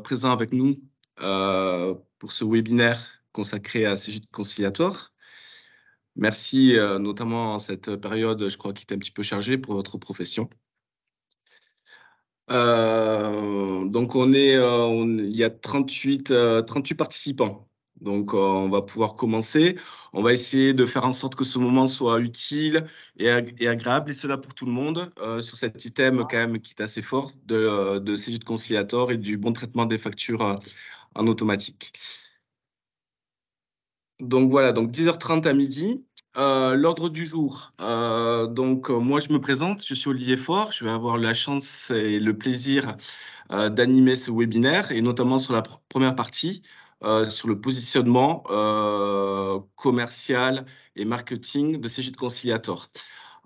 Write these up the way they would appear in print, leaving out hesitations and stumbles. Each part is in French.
Présent avec nous pour ce webinaire consacré à Cegid Conciliator. Merci, notamment en cette période, je crois, qui est un petit peu chargée pour votre profession. Donc il y a 38 participants. Donc on va pouvoir commencer. On va essayer de faire en sorte que ce moment soit utile et agréable, et cela pour tout le monde, sur cet item quand même qui est assez fort de Cegid Conciliator et du bon traitement des factures en automatique. Donc voilà, donc 10h30 à midi. L'ordre du jour. Moi, je me présente, je suis Olivier Faure. Je vais avoir la chance et le plaisir d'animer ce webinaire, et notamment sur la première partie, sur le positionnement commercial et marketing de Cegid Conciliator.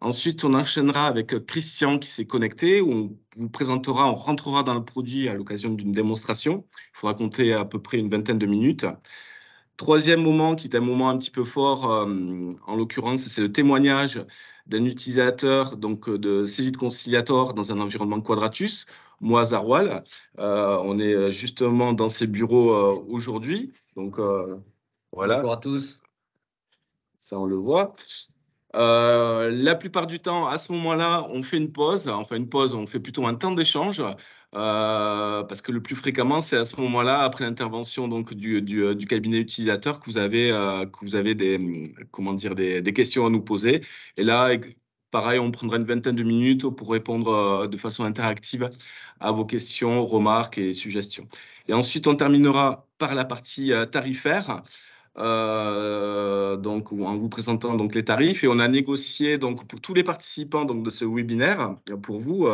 Ensuite, on enchaînera avec Christian qui s'est connecté, où on vous présentera, on rentrera dans le produit à l'occasion d'une démonstration. Il faudra compter à peu près une vingtaine de minutes. Troisième moment, qui est un moment un petit peu fort, en l'occurrence, c'est le témoignage d'un utilisateur de Cegid Conciliator dans un environnement Quadratus, moi, Zarwal. On est justement dans ses bureaux aujourd'hui. Donc, voilà. Bonjour à tous. Ça, on le voit. La plupart du temps, à ce moment-là, on fait une pause. Enfin, une pause, on fait plutôt un temps d'échange. Parce que le plus fréquemment, c'est à ce moment-là, après l'intervention du cabinet utilisateur, que vous avez des questions à nous poser. Et là, pareil, on prendra une vingtaine de minutes pour répondre de façon interactive à vos questions, remarques et suggestions. Et ensuite, on terminera par la partie tarifaire. En vous présentant les tarifs, et on a négocié pour tous les participants de ce webinaire, pour vous,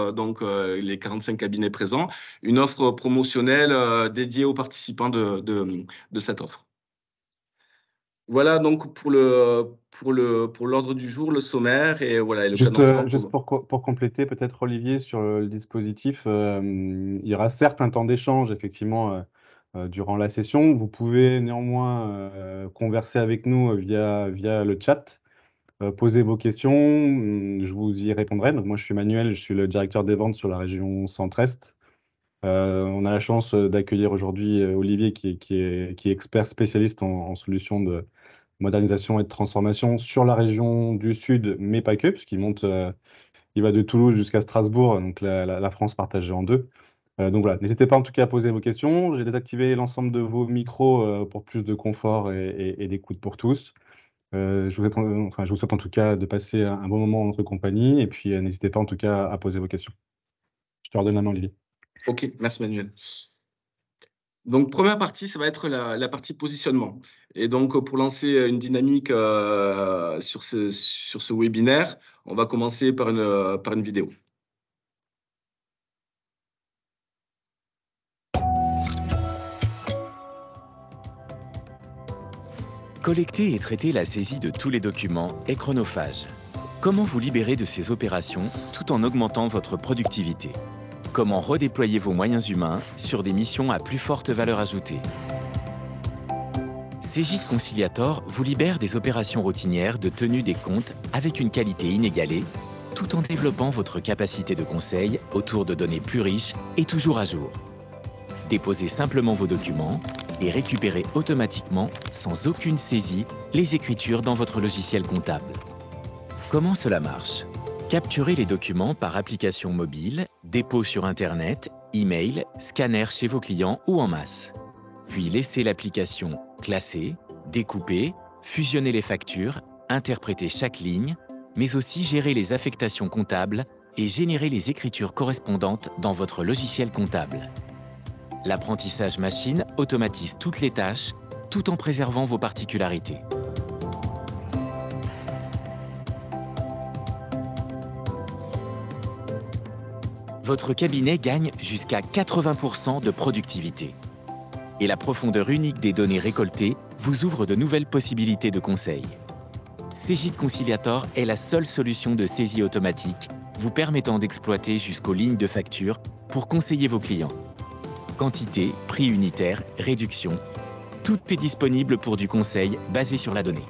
les 45 cabinets présents, une offre promotionnelle dédiée aux participants de cette offre. Voilà donc pour l'ordre du jour, le sommaire, et voilà, et le cadencement. Juste pour compléter peut-être, Olivier, sur le dispositif, il y aura certes un temps d'échange effectivement durant la session. Vous pouvez néanmoins converser avec nous via le chat, poser vos questions, je vous y répondrai. Donc moi, je suis Manuel, je suis le directeur des ventes sur la région Centre-Est. On a la chance d'accueillir aujourd'hui Olivier qui est expert spécialiste en solutions de modernisation et de transformation sur la région du Sud, mais pas que, puisqu'il il va de Toulouse jusqu'à Strasbourg, donc la France partagée en deux. Donc voilà, n'hésitez pas en tout cas à poser vos questions. J'ai désactivé l'ensemble de vos micros pour plus de confort et d'écoute pour tous. Je vous souhaite en tout cas de passer un bon moment en notre compagnie, et puis n'hésitez pas en tout cas à poser vos questions. Je te redonne la main, Olivier. Ok, merci Manuel. Donc, première partie, ça va être la partie positionnement. Et donc, pour lancer une dynamique sur ce webinaire, on va commencer par une vidéo. Collecter et traiter la saisie de tous les documents est chronophage. Comment vous libérer de ces opérations tout en augmentant votre productivité? Comment redéployer vos moyens humains sur des missions à plus forte valeur ajoutée? Cegid Conciliator vous libère des opérations routinières de tenue des comptes avec une qualité inégalée, tout en développant votre capacité de conseil autour de données plus riches et toujours à jour. Déposez simplement vos documents et récupérez automatiquement, sans aucune saisie, les écritures dans votre logiciel comptable. Comment cela marche? Capturez les documents par application mobile, dépôt sur Internet, email, scanner chez vos clients ou en masse. Puis laissez l'application classer, découper, fusionner les factures, interpréter chaque ligne, mais aussi gérer les affectations comptables et générer les écritures correspondantes dans votre logiciel comptable. L'apprentissage machine automatise toutes les tâches, tout en préservant vos particularités. Votre cabinet gagne jusqu'à 80% de productivité. Et la profondeur unique des données récoltées vous ouvre de nouvelles possibilités de conseil. Cegid Conciliator est la seule solution de saisie automatique vous permettant d'exploiter jusqu'aux lignes de facture pour conseiller vos clients. Quantité, prix unitaire, réduction, tout est disponible pour du conseil basé sur la donnée.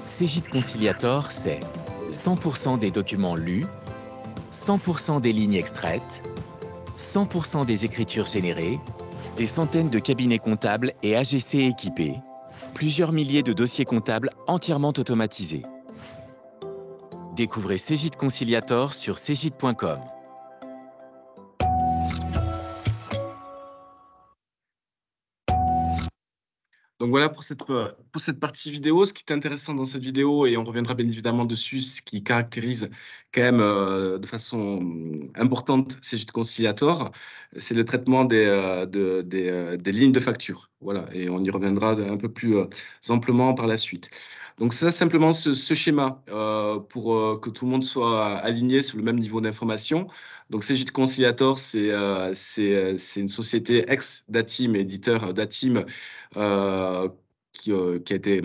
Cegid Conciliator, c'est 100% des documents lus, 100% des lignes extraites, 100% des écritures générées, Des centaines de cabinets comptables et AGC équipés. Plusieurs milliers de dossiers comptables entièrement automatisés. Découvrez Cegid Conciliator sur cegid.com. Donc voilà pour cette partie vidéo. Ce qui est intéressant dans cette vidéo, et on reviendra bien évidemment dessus, ce qui caractérise quand même de façon importante Cegid Conciliator, c'est le traitement des lignes de facture. Voilà, et on y reviendra un peu plus amplement par la suite. Donc ça, simplement ce schéma pour que tout le monde soit aligné sur le même niveau d'information. Donc Cegid Conciliator, c'est une société ex-Datim, éditeur Datim, qui a été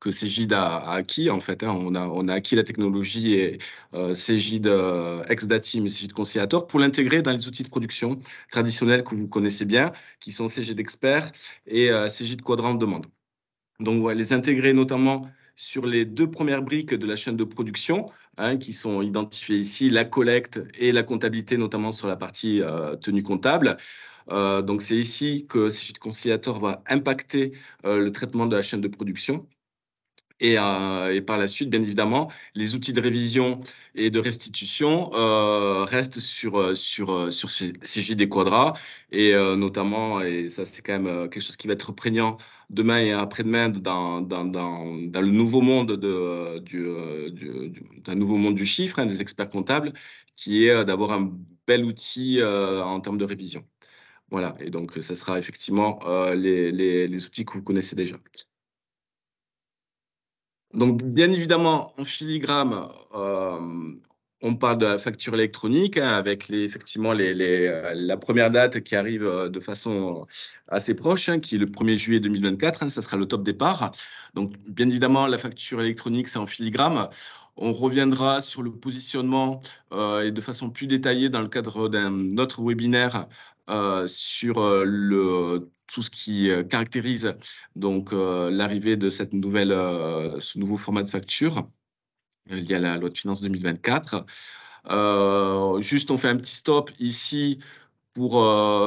que Cegid a acquis en fait. Hein. On a acquis la technologie et Cegid ex-Datim et Cegid Conciliator pour l'intégrer dans les outils de production traditionnels que vous connaissez bien, qui sont Cegid Expert et Cegid Quadrant de demande. Donc, ouais, les intégrer notamment sur les 2 premières briques de la chaîne de production, hein, qui sont identifiées ici, la collecte et la comptabilité, notamment sur la partie tenue comptable. Donc, c'est ici que Cegid Conciliator va impacter le traitement de la chaîne de production. Et par la suite, bien évidemment, les outils de révision et de restitution restent sur Cegid et Quadra, et notamment, et ça c'est quand même quelque chose qui va être prégnant demain et après-demain dans le nouveau monde d'un nouveau monde du chiffre, hein, des experts comptables, qui est d'avoir un bel outil en termes de révision. Voilà, et donc ça sera effectivement les outils que vous connaissez déjà. Donc, bien évidemment, en filigrane, on parle de la facture électronique, hein, avec effectivement la première date qui arrive de façon assez proche, hein, qui est le 1er juillet 2024, hein, ça sera le top départ. Donc, bien évidemment, la facture électronique, c'est en filigrane. On reviendra sur le positionnement et de façon plus détaillée dans le cadre d'un autre webinaire sur tout ce qui caractérise donc l'arrivée de ce nouveau format de facture lié à la loi de finances 2024. Juste, on fait un petit stop ici pour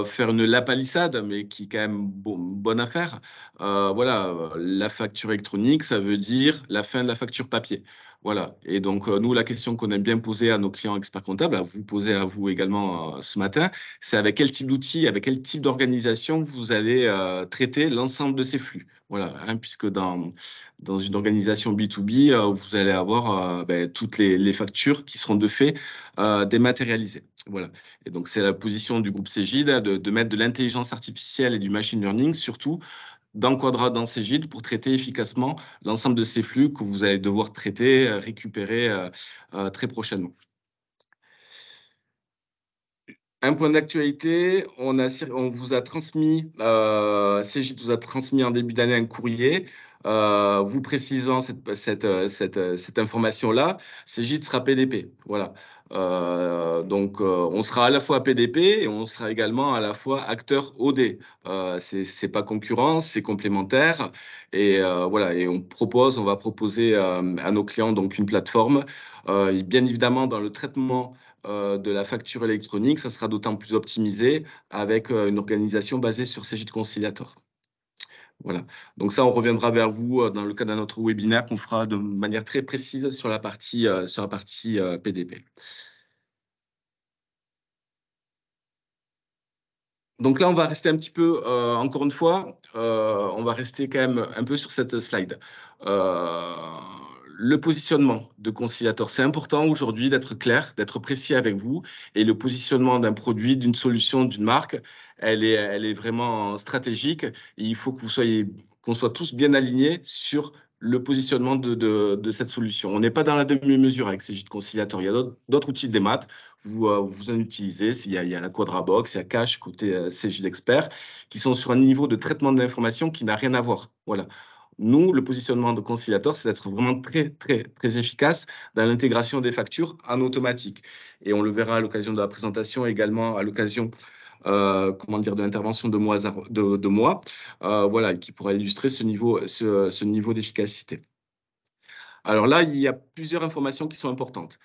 faire une lapalissade, mais qui est quand même bonne affaire. Voilà, la facture électronique, ça veut dire la fin de la facture papier. Voilà. Et donc, nous, la question qu'on aime bien poser à nos clients experts comptables, à vous poser à vous également ce matin, c'est avec quel type d'outils, avec quel type d'organisation vous allez traiter l'ensemble de ces flux. Voilà, hein, puisque dans une organisation B2B, vous allez avoir toutes les factures qui seront de fait dématérialisées. Voilà. Et donc, c'est la position du groupe Cegid de mettre de l'intelligence artificielle et du machine learning, surtout dans Quadra, dans Cegid, pour traiter efficacement l'ensemble de ces flux que vous allez devoir traiter, récupérer très prochainement. Un point d'actualité, on vous a transmis, Cegid vous a transmis en début d'année un courrier vous précisant cette information-là. Cegid sera PDP. Voilà. Donc, on sera à la fois PDP et on sera également à la fois acteur OD. C'est pas concurrent, c'est complémentaire. Et voilà. Et on va proposer à nos clients donc une plateforme. Bien évidemment, dans le traitement de la facture électronique, ça sera d'autant plus optimisé avec une organisation basée sur Cegid Conciliator. Voilà. Donc ça, on reviendra vers vous dans le cadre d'un autre webinaire qu'on fera de manière très précise sur la partie PDP. Donc là, on va rester un petit peu, encore une fois, on va rester quand même un peu sur cette slide. Le positionnement de Conciliator, c'est important aujourd'hui d'être clair, d'être précis avec vous. Et le positionnement d'un produit, d'une solution, d'une marque, elle est vraiment stratégique. Et il faut qu'on soit tous bien alignés sur le positionnement de cette solution. On n'est pas dans la demi-mesure avec Cegid Conciliator. Il y a d'autres outils de démat. Vous en utilisez. Il y a la Quadrabox, il y a Cash côté Cegid Expert, qui sont sur un niveau de traitement de l'information qui n'a rien à voir. Voilà. Nous, le positionnement de Conciliator, c'est d'être vraiment très, très, très efficace dans l'intégration des factures en automatique. Et on le verra à l'occasion de la présentation, également à l'occasion de l'intervention de moi, voilà, qui pourra illustrer ce niveau d'efficacité. Alors là, il y a plusieurs informations qui sont importantes.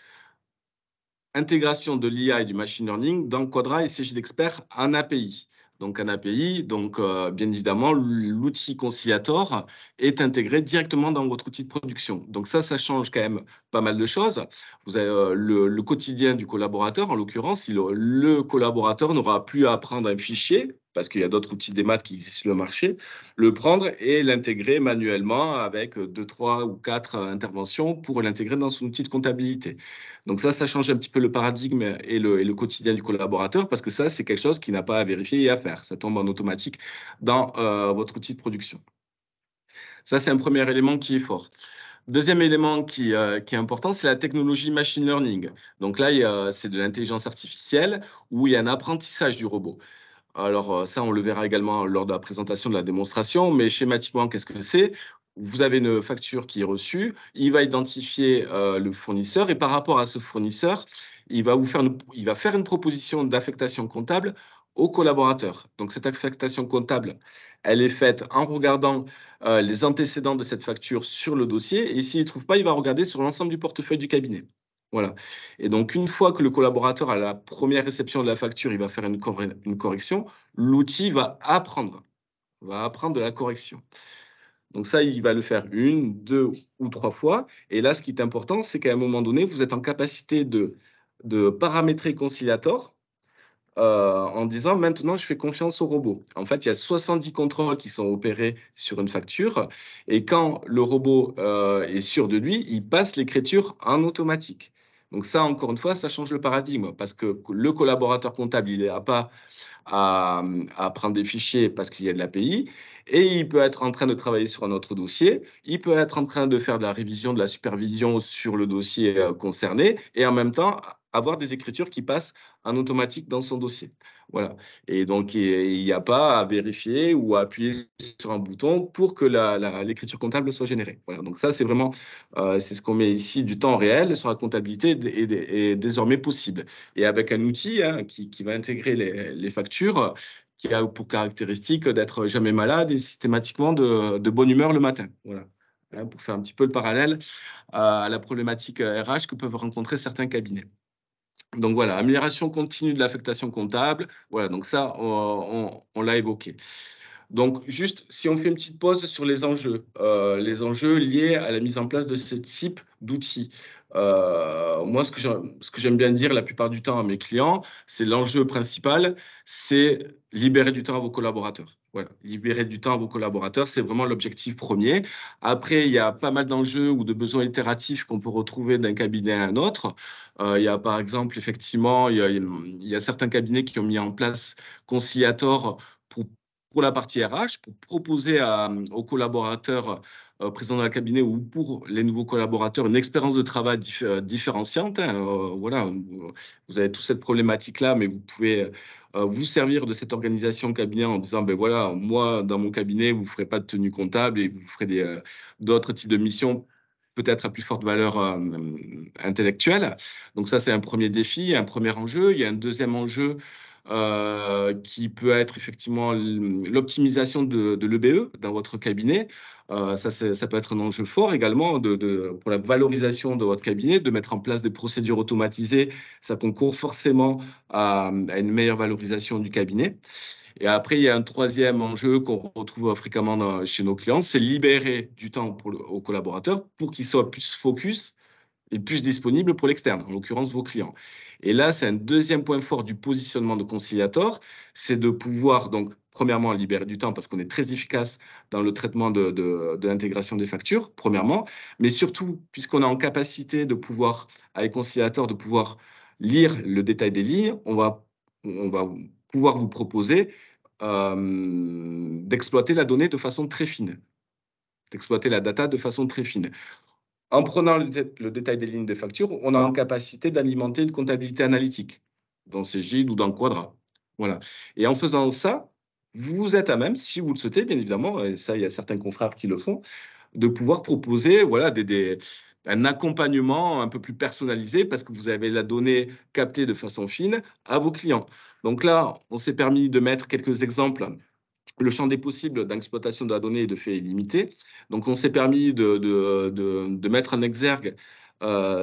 Intégration de l'IA et du machine learning dans Quadra et Cegid Expert en API. donc un API. Donc, bien évidemment, l'outil Conciliator est intégré directement dans votre outil de production. Donc ça change quand même pas mal de choses. Vous avez le quotidien du collaborateur, en l'occurrence, le collaborateur n'aura plus à prendre un fichier, parce qu'il y a d'autres outils des maths qui existent sur le marché, le prendre et l'intégrer manuellement avec 2, 3 ou 4 interventions pour l'intégrer dans son outil de comptabilité. Donc ça change un petit peu le paradigme et le quotidien du collaborateur, parce que ça, c'est quelque chose qui n'a pas à vérifier et à faire. Ça tombe en automatique dans votre outil de production. Ça, c'est un premier élément qui est fort. Deuxième élément qui est important, c'est la technologie machine learning. Donc là, c'est de l'intelligence artificielle où il y a un apprentissage du robot. Alors ça, on le verra également lors de la présentation de la démonstration, mais schématiquement, qu'est-ce que c'est? Vous avez une facture qui est reçue, il va identifier le fournisseur et par rapport à ce fournisseur, il va faire une proposition d'affectation comptable au collaborateur. Donc cette affectation comptable, elle est faite en regardant les antécédents de cette facture sur le dossier et s'il ne trouve pas, il va regarder sur l'ensemble du portefeuille du cabinet. Voilà. Et donc, une fois que le collaborateur a la première réception de la facture, il va faire une correction, l'outil va apprendre de la correction. Donc ça, il va le faire 1, 2 ou 3 fois. Et là, ce qui est important, c'est qu'à un moment donné, vous êtes en capacité de paramétrer Conciliator en disant maintenant, je fais confiance au robot. En fait, il y a 70 contrôles qui sont opérés sur une facture. Et quand le robot est sûr de lui, il passe l'écriture en automatique. Donc ça, encore une fois, ça change le paradigme parce que le collaborateur comptable, il n'a pas à prendre des fichiers parce qu'il y a de l'API et il peut être en train de travailler sur un autre dossier, il peut être en train de faire de la révision, de la supervision sur le dossier concerné et en même temps avoir des écritures qui passent en automatique dans son dossier. Voilà. Et donc, il n'y a pas à vérifier ou à appuyer sur un bouton pour que l'écriture comptable soit générée. Voilà. Donc ça, c'est vraiment, c'est ce qu'on met ici, du temps réel sur la comptabilité est désormais possible. Et avec un outil qui va intégrer les factures, qui a pour caractéristique d'être jamais malade et systématiquement de bonne humeur le matin. Voilà. Pour faire un petit peu le parallèle à la problématique RH que peuvent rencontrer certains cabinets. Donc voilà, amélioration continue de l'affectation comptable. Voilà, donc ça, on l'a évoqué. Donc juste, si on fait une petite pause sur les enjeux liés à la mise en place de ce type d'outils. Moi, ce que j'aime bien dire la plupart du temps à mes clients, c'est l'enjeu principal, c'est libérer du temps à vos collaborateurs. Voilà, libérer du temps à vos collaborateurs, c'est vraiment l'objectif premier. Après, il y a pas mal d'enjeux ou de besoins itératifs qu'on peut retrouver d'un cabinet à un autre. Il y a par exemple, effectivement, il y a certains cabinets qui ont mis en place Conciliator pour la partie RH, pour proposer aux collaborateurs présents dans le cabinet ou pour les nouveaux collaborateurs une expérience de travail différenciante. Voilà, vous avez toute cette problématique-là, mais vous pouvez vous servir de cette organisation cabinet en disant, ben voilà, moi, dans mon cabinet, vous ne ferez pas de tenue comptable et vous ferez d'autres types de missions peut-être à plus forte valeur intellectuelle. Donc ça, c'est un premier défi, un premier enjeu. Il y a un deuxième enjeu qui peut être effectivement l'optimisation de l'EBE dans votre cabinet. Ça peut être un enjeu fort également pour la valorisation de votre cabinet, de mettre en place des procédures automatisées. Ça concourt forcément à une meilleure valorisation du cabinet. Et après, il y a un troisième enjeu qu'on retrouve fréquemment chez nos clients, c'est libérer du temps aux collaborateurs pour qu'ils soient plus focus et plus disponible pour l'externe, en l'occurrence vos clients. Et là, c'est un deuxième point fort du positionnement de Conciliator, c'est de pouvoir, donc, premièrement, libérer du temps parce qu'on est très efficace dans le traitement de l'intégration des factures, premièrement, mais surtout, puisqu'on est en capacité de pouvoir, avec Conciliator, de pouvoir lire le détail des lignes, on va pouvoir vous proposer d'exploiter la donnée de façon très fine, d'exploiter la data de façon très fine. En prenant le détail des lignes de facture, on a en capacité d'alimenter une comptabilité analytique dans Cegid ou dans Quadra. Voilà. Et en faisant ça, vous êtes à même, si vous le souhaitez, bien évidemment, et ça, il y a certains confrères qui le font, de pouvoir proposer voilà, un accompagnement un peu plus personnalisé parce que vous avez la donnée captée de façon fine à vos clients. Donc là, on s'est permis de mettre quelques exemples. Le champ des possibles d'exploitation de la donnée est de fait illimité. Donc, on s'est permis de mettre en exergue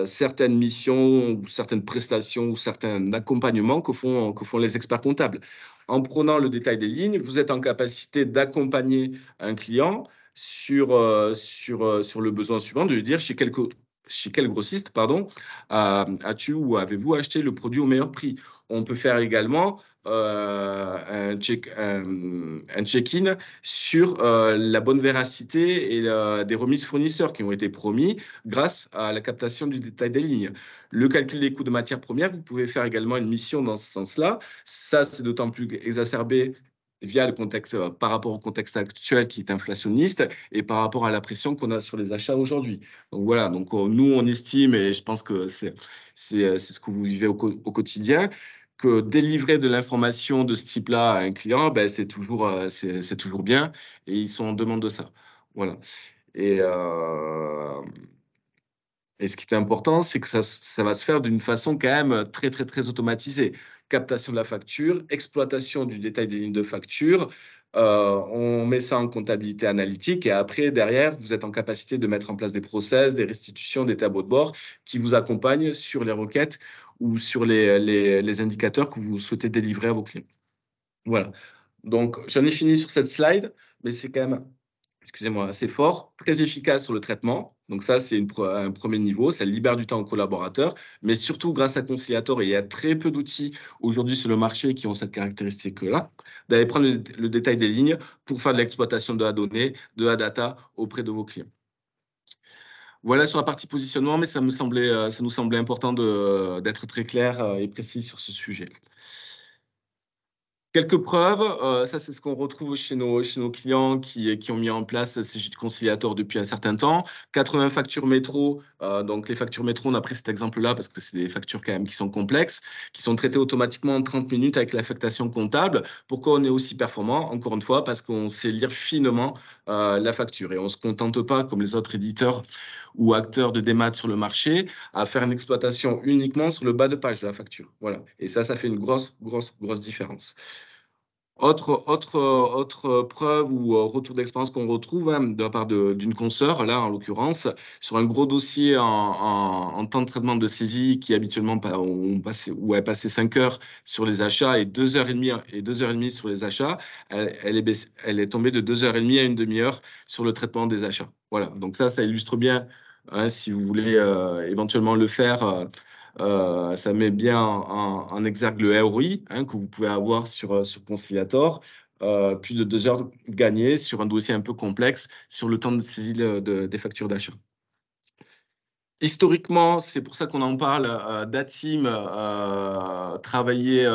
certaines missions ou certaines prestations ou certains accompagnements que font les experts comptables. En prenant le détail des lignes, vous êtes en capacité d'accompagner un client sur le besoin suivant, de lui dire chez quel grossiste, pardon, as-tu ou avez-vous acheté le produit au meilleur prix. On peut faire également un check-in sur la bonne véracité et des remises fournisseurs qui ont été promis grâce à la captation du détail des lignes. Le calcul des coûts de matières premières, vous pouvez faire également une mission dans ce sens-là. Ça, c'est d'autant plus exacerbé via le contexte, par rapport au contexte actuel qui est inflationniste et par rapport à la pression qu'on a sur les achats aujourd'hui. Donc voilà, donc nous, on estime, et je pense que c'est ce que vous vivez au quotidien, que délivrer de l'information de ce type-là à un client, ben, c'est toujours bien et ils sont en demande de ça. Voilà. Et, et ce qui est important, c'est que ça va se faire d'une façon quand même très, très, très automatisée. Captation de la facture, exploitation du détail des lignes de facture. On met ça en comptabilité analytique et après, derrière, vous êtes en capacité de mettre en place des process, des restitutions, des tableaux de bord qui vous accompagnent sur les requêtes ou sur les indicateurs que vous souhaitez délivrer à vos clients. Voilà. Donc, j'en ai fini sur cette slide, mais c'est quand même, excusez-moi, assez fort, très efficace sur le traitement. Donc ça, c'est un premier niveau, ça libère du temps aux collaborateurs, mais surtout grâce à Conciliator, et il y a très peu d'outils aujourd'hui sur le marché qui ont cette caractéristique-là, d'aller prendre le détail des lignes pour faire de l'exploitation de la donnée, de la data auprès de vos clients. Voilà sur la partie positionnement, mais ça nous semblait important d'être très clair et précis sur ce sujet. Quelques preuves, ça c'est ce qu'on retrouve chez nos clients qui ont mis en place CJ Conciliator depuis un certain temps. 80 factures métro, donc les factures métro, on a pris cet exemple-là parce que c'est des factures quand même qui sont complexes, qui sont traitées automatiquement en 30 minutes avec l'affectation comptable. Pourquoi on est aussi performant? Encore une fois, parce qu'on sait lire finement la facture et on ne se contente pas, comme les autres éditeurs ou acteurs de démat sur le marché, à faire une exploitation uniquement sur le bas de page de la facture. Voilà. Et ça fait une grosse différence. Autre preuve ou retour d'expérience qu'on retrouve de la part d'une consoeur, là en l'occurrence, sur un gros dossier en temps de traitement de saisie qui habituellement a passé 5 heures sur les achats et 2h30 sur les achats, elle est tombée de 2h30 à une demi-heure sur le traitement des achats. Voilà, donc ça illustre bien, si vous voulez éventuellement le faire. Ça met bien en exergue le ROI que vous pouvez avoir sur Conciliator. Plus de 2 heures gagnées sur un dossier un peu complexe sur le temps de saisie des factures d'achat. Historiquement, c'est pour ça qu'on en parle, Datim travaillait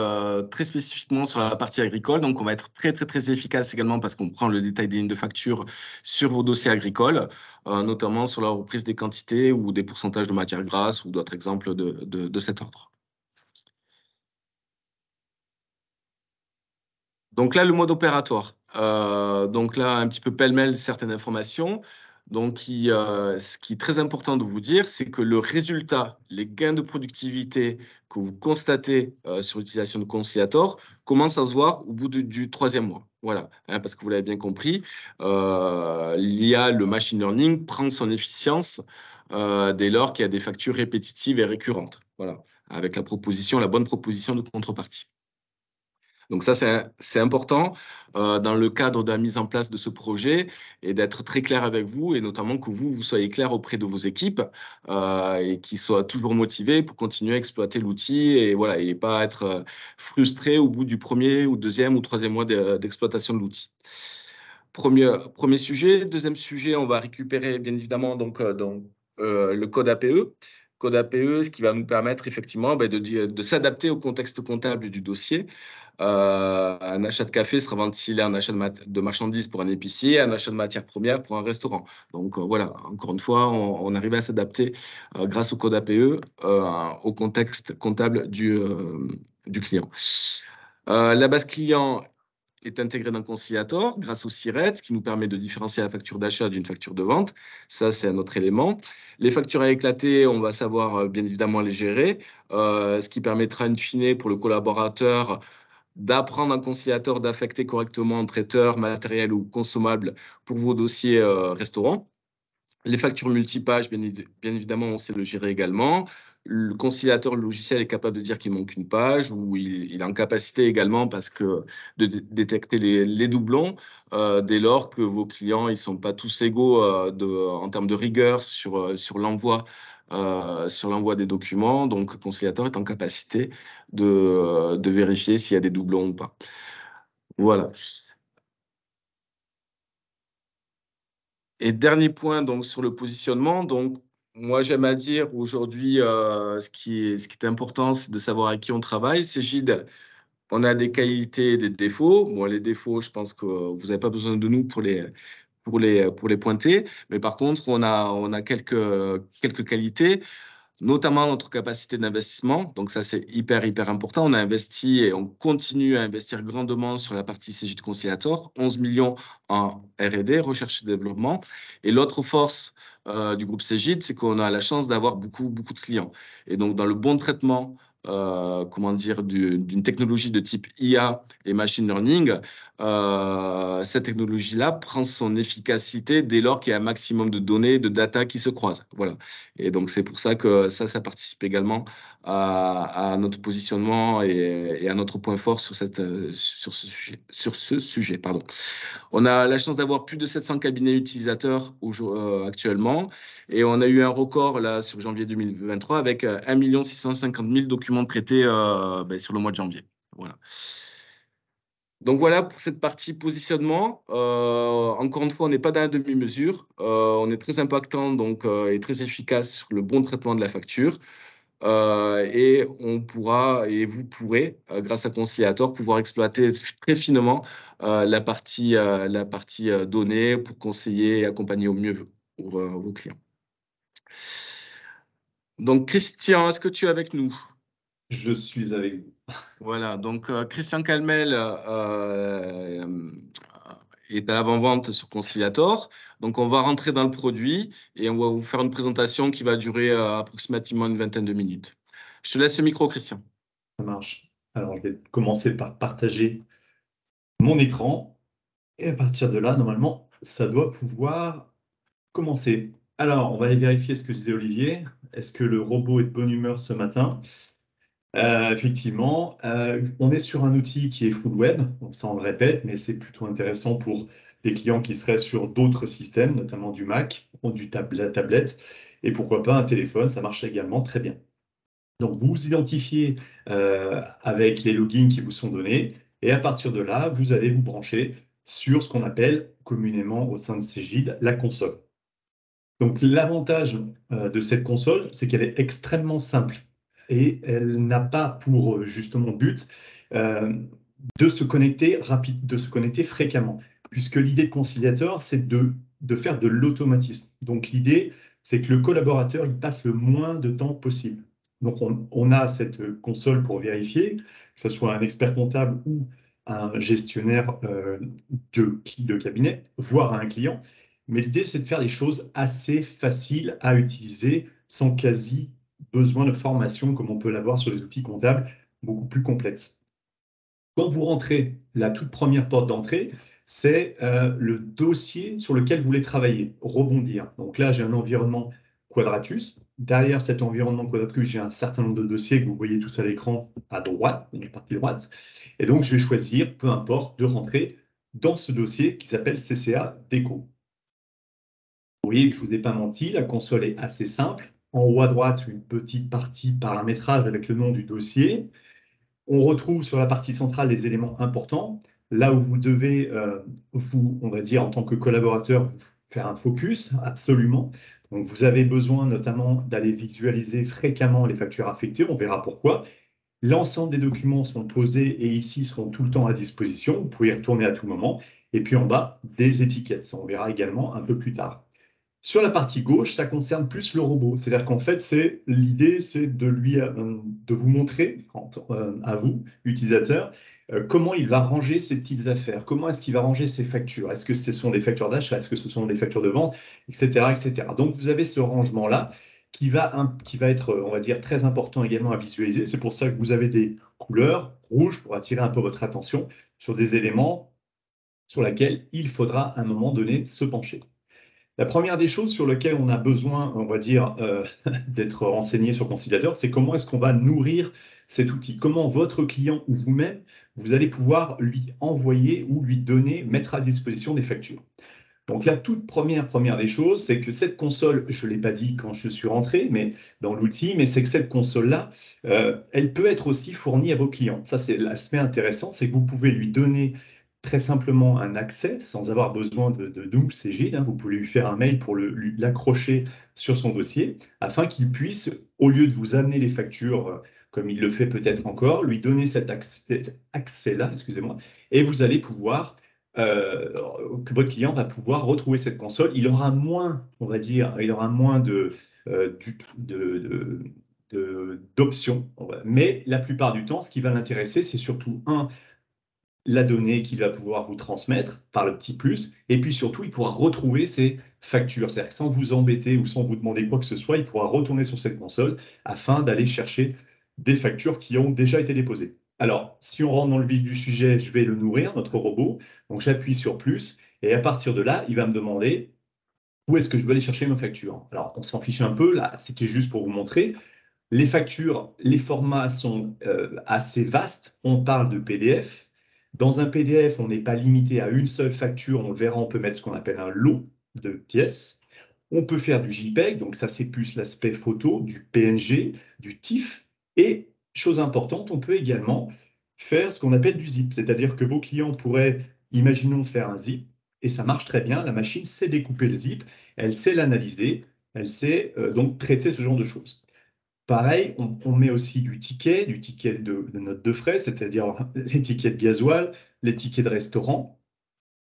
très spécifiquement sur la partie agricole. Donc, on va être très, très, très efficace également parce qu'on prend le détail des lignes de facture sur vos dossiers agricoles, notamment sur la reprise des quantités ou des pourcentages de matières grasses ou d'autres exemples de cet ordre. Donc là, le mode opératoire. Donc là, un petit peu pêle-mêle certaines informations. Donc, ce qui est très important de vous dire, c'est que le résultat, les gains de productivité que vous constatez sur l'utilisation de Conciliator commencent à se voir au bout du 3e mois. Voilà, parce que vous l'avez bien compris, l'IA, le machine learning, prend son efficience dès lors qu'il y a des factures répétitives et récurrentes. Voilà, avec la bonne proposition de contrepartie. Donc ça, c'est important dans le cadre de la mise en place de ce projet et d'être très clair avec vous et notamment que vous soyez clair auprès de vos équipes et qu'ils soient toujours motivés pour continuer à exploiter l'outil et voilà, et pas être frustrés au bout du 1er ou 2e ou 3e mois d'exploitation de l'outil. Premier sujet. Deuxième sujet, on va récupérer bien évidemment le code APE. Code APE, ce qui va nous permettre effectivement de s'adapter au contexte comptable du dossier. Un achat de café sera ventilé en achat de marchandises pour un épicier, un achat de matières premières pour un restaurant. Donc voilà, encore une fois, on arrive à s'adapter grâce au code APE au contexte comptable du client. La base client est intégrée dans Conciliator grâce au SIRET, qui nous permet de différencier la facture d'achat d'une facture de vente. Ça, c'est un autre élément. Les factures à éclater, on va savoir bien évidemment les gérer, ce qui permettra in fine pour le collaborateur d'apprendre en Conciliator d'affecter correctement traiteur, matériel ou consommable pour vos dossiers restaurants. Les factures multipages, bien évidemment, on sait le gérer également. Le conciliateur logiciel est capable de dire qu'il manque une page ou il est en capacité également de détecter les doublons dès lors que vos clients ils sont pas tous égaux en termes de rigueur sur l'envoi des documents. Donc, le conciliateur est en capacité de vérifier s'il y a des doublons ou pas. Voilà. Et dernier point donc, sur le positionnement. Donc, moi, j'aime à dire aujourd'hui, ce qui est important, c'est de savoir avec qui on travaille. Cegid, on a des qualités et des défauts. Bon, les défauts, je pense que vous n'avez pas besoin de nous pour les pointer. Mais par contre, on a quelques qualités, notamment notre capacité d'investissement. Donc ça, c'est hyper important. On a investi et on continue à investir grandement sur la partie Cegid Conciliator, 11 millions en R&D, recherche et développement. Et l'autre force du groupe Cegid, c'est qu'on a la chance d'avoir beaucoup de clients. Et donc, dans le bon traitement, comment dire, d'une technologie de type IA et machine learning, cette technologie-là prend son efficacité dès lors qu'il y a un maximum de données, de data qui se croisent. Voilà. Et donc, c'est pour ça que ça participe également à notre positionnement et à notre point fort sur ce sujet, pardon. On a la chance d'avoir plus de 700 cabinets utilisateurs actuellement et on a eu un record là sur janvier 2023 avec 1 650 000 documents traités sur le mois de janvier. Voilà. Donc voilà pour cette partie positionnement. Encore une fois, on n'est pas dans la demi-mesure. On est très impactant donc, et très efficace sur le bon traitement de la facture. Et vous pourrez, grâce à Conciliator, pouvoir exploiter très finement la partie données pour conseiller et accompagner au mieux vos clients. Donc, Christian, est-ce que tu es avec nous? Je suis avec vous. Voilà, donc Christian Calmel est à l'avant-vente sur Conciliator. Donc, on va rentrer dans le produit et on va vous faire une présentation qui va durer approximativement une vingtaine de minutes. Je te laisse le micro, Christian. Ça marche. Alors, je vais commencer par partager mon écran. Et à partir de là, normalement, ça doit pouvoir commencer. Alors, on va aller vérifier ce que disait Olivier. Est-ce que le robot est de bonne humeur ce matin? Effectivement, on est sur un outil qui est full web, donc ça on le répète, mais c'est plutôt intéressant pour des clients qui seraient sur d'autres systèmes, notamment du Mac ou la tablette, et pourquoi pas un téléphone, ça marche également très bien. Donc vous vous identifiez avec les logins qui vous sont donnés, et à partir de là, vous allez vous brancher sur ce qu'on appelle communément au sein de Cegid la console. Donc l'avantage de cette console, c'est qu'elle est extrêmement simple et elle n'a pas pour justement but de se connecter fréquemment, puisque l'idée de Conciliator, c'est de faire de l'automatisme. Donc l'idée, c'est que le collaborateur il passe le moins de temps possible. Donc on a cette console pour vérifier, que ce soit un expert comptable ou un gestionnaire de cabinet, voire un client. Mais l'idée, c'est de faire des choses assez faciles à utiliser sans quasi besoin de formation comme on peut l'avoir sur les outils comptables beaucoup plus complexes. Quand vous rentrez, la toute première porte d'entrée, c'est le dossier sur lequel vous voulez travailler, rebondir. Donc là, j'ai un environnement Quadratus. Derrière cet environnement Quadratus, j'ai un certain nombre de dossiers que vous voyez tous à l'écran à droite, dans la partie droite. Et donc, je vais choisir, peu importe, de rentrer dans ce dossier qui s'appelle CCA Déco. Vous voyez que je ne vous ai pas menti, la console est assez simple. En haut à droite, une petite partie paramétrage avec le nom du dossier. On retrouve sur la partie centrale les éléments importants, là où vous devez, on va dire, en tant que collaborateur, vous faire un focus, absolument. Donc, vous avez besoin notamment d'aller visualiser fréquemment les factures affectées, on verra pourquoi. L'ensemble des documents sont posés et ici seront tout le temps à disposition, vous pouvez y retourner à tout moment. Et puis en bas, des étiquettes, ça on verra également un peu plus tard. Sur la partie gauche, ça concerne plus le robot. C'est-à-dire qu'en fait, l'idée, c'est de vous montrer, à vous, utilisateurs, comment il va ranger ses petites affaires. Comment est-ce qu'il va ranger ses factures? Est-ce que ce sont des factures d'achat? Est-ce que ce sont des factures de vente? Etc., etc. Donc, vous avez ce rangement-là qui va être, on va dire, très important également à visualiser. C'est pour ça que vous avez des couleurs rouges pour attirer un peu votre attention sur des éléments sur lesquels il faudra à un moment donné se pencher. La première des choses sur lesquelles on a besoin, on va dire, d'être renseigné sur Conciliateur, c'est comment est-ce qu'on va nourrir cet outil. Comment votre client ou vous-même, vous allez pouvoir lui envoyer ou lui donner, mettre à disposition des factures. Donc la toute première des choses, c'est que cette console, je ne l'ai pas dit quand je suis rentré, mais dans l'outil, mais c'est que cette console-là, elle peut être aussi fournie à vos clients. Ça, c'est l'aspect intéressant, c'est que vous pouvez lui donner très simplement un accès sans avoir besoin de nous, CG. Vous pouvez lui faire un mail pour l'accrocher sur son dossier afin qu'il puisse, au lieu de vous amener les factures, comme il le fait peut-être encore, lui donner cet accès-là, excusez-moi, et vous allez pouvoir que votre client va pouvoir retrouver cette console. Il aura moins, on va dire, il aura moins d'options. Mais la plupart du temps, ce qui va l'intéresser, c'est surtout, la donnée qu'il va pouvoir vous transmettre par le petit plus, et puis surtout, il pourra retrouver ses factures. C'est-à-dire que sans vous embêter ou sans vous demander quoi que ce soit, il pourra retourner sur cette console afin d'aller chercher des factures qui ont déjà été déposées. Alors, si on rentre dans le vif du sujet, je vais le nourrir, notre robot. Donc, j'appuie sur plus, et à partir de là, il va me demander où est-ce que je veux aller chercher mes factures. Alors, on s'en fiche un peu, là, c'était juste pour vous montrer. Les factures, les formats sont assez vastes. On parle de PDF. Dans un PDF, on n'est pas limité à une seule facture. On le verra, on peut mettre ce qu'on appelle un lot de pièces. On peut faire du JPEG, donc ça c'est plus l'aspect photo, du PNG, du TIFF. Et, chose importante, on peut également faire ce qu'on appelle du zip. C'est-à-dire que vos clients pourraient, imaginons, faire un zip, et ça marche très bien. La machine sait découper le zip, elle sait l'analyser, elle sait donc traiter ce genre de choses. Pareil, on met aussi du ticket de note de frais, c'est-à-dire les tickets de gasoil, les tickets de restaurant.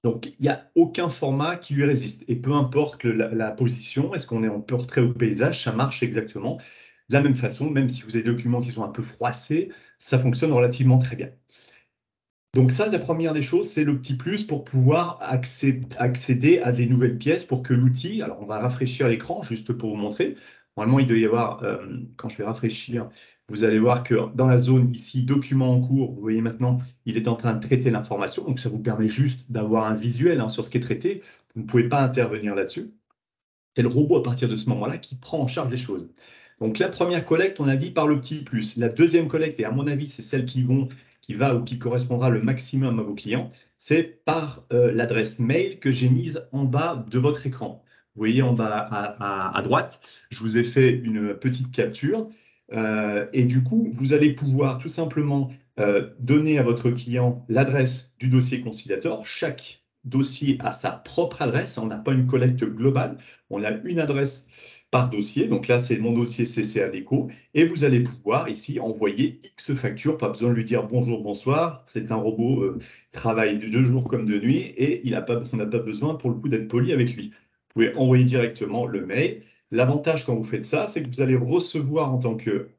Donc, il n'y a aucun format qui lui résiste. Et peu importe la position, est-ce qu'on est en portrait ou paysage, ça marche exactement de la même façon, même si vous avez des documents qui sont un peu froissés, ça fonctionne relativement très bien. Donc ça, la première des choses, c'est le petit plus pour pouvoir accéder à des nouvelles pièces pour que l'outil, alors on va rafraîchir l'écran juste pour vous montrer. Normalement, il doit y avoir, quand je vais rafraîchir, vous allez voir que dans la zone ici, documents en cours, vous voyez maintenant, il est en train de traiter l'information. Donc ça vous permet juste d'avoir un visuel sur ce qui est traité. Vous ne pouvez pas intervenir là-dessus. C'est le robot à partir de ce moment-là qui prend en charge les choses. Donc la première collecte, on a dit par le petit plus. La deuxième collecte, et à mon avis, c'est celle qui va ou qui correspondra le maximum à vos clients, c'est par l'adresse mail que j'ai mise en bas de votre écran. Vous voyez en bas à droite, je vous ai fait une petite capture. Et du coup, vous allez pouvoir tout simplement donner à votre client l'adresse du dossier conciliateur. Chaque dossier a sa propre adresse. On n'a pas une collecte globale. On a une adresse par dossier. Donc là, c'est mon dossier CCA Déco. Et vous allez pouvoir ici envoyer X factures. Pas besoin de lui dire bonjour, bonsoir. C'est un robot travaille de jour comme de nuit et on n'a pas besoin pour le coup d'être poli avec lui. Vous pouvez envoyer directement le mail. L'avantage quand vous faites ça, c'est que vous allez recevoir en tant que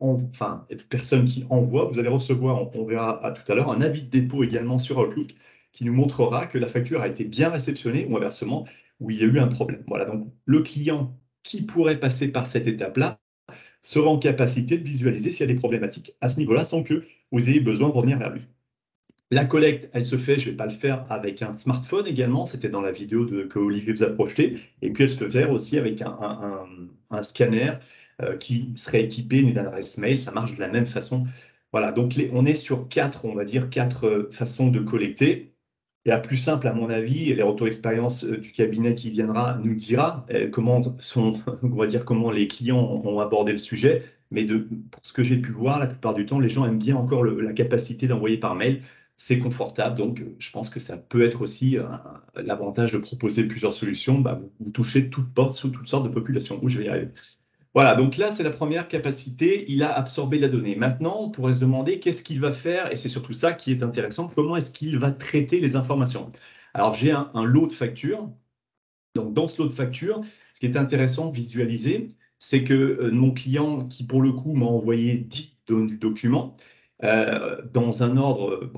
personne qui envoie, vous allez recevoir, on verra tout à l'heure, un avis de dépôt également sur Outlook qui nous montrera que la facture a été bien réceptionnée ou inversement, où il y a eu un problème. Voilà, donc le client qui pourrait passer par cette étape-là sera en capacité de visualiser s'il y a des problématiques à ce niveau-là sans que vous ayez besoin de revenir vers lui. La collecte, elle se fait, je ne vais pas le faire, avec un smartphone également, c'était dans la vidéo que Olivier vous a projetée, et puis elle se peut faire aussi avec un scanner qui serait équipé d'une adresse mail, ça marche de la même façon. Voilà, donc on est sur quatre façons de collecter. Et la plus simple, à mon avis, et les retours d'expérience du cabinet qui viendra nous dira comment on va dire comment les clients ont abordé le sujet. Mais pour ce que j'ai pu voir, la plupart du temps, les gens aiment bien encore la capacité d'envoyer par mail. C'est confortable, donc je pense que ça peut être aussi l'avantage de proposer plusieurs solutions. Vous touchez toutes portes sous toutes sortes de populations. Où je vais y arriver. Voilà, donc là, c'est la première capacité. Il a absorbé la donnée. Maintenant, on pourrait se demander qu'est-ce qu'il va faire, et c'est surtout ça qui est intéressant, comment est-ce qu'il va traiter les informations. Alors, j'ai un lot de factures. Donc, dans ce lot de factures, ce qui est intéressant de visualiser, c'est que mon client, qui pour le coup m'a envoyé 10 documents, dans un ordre,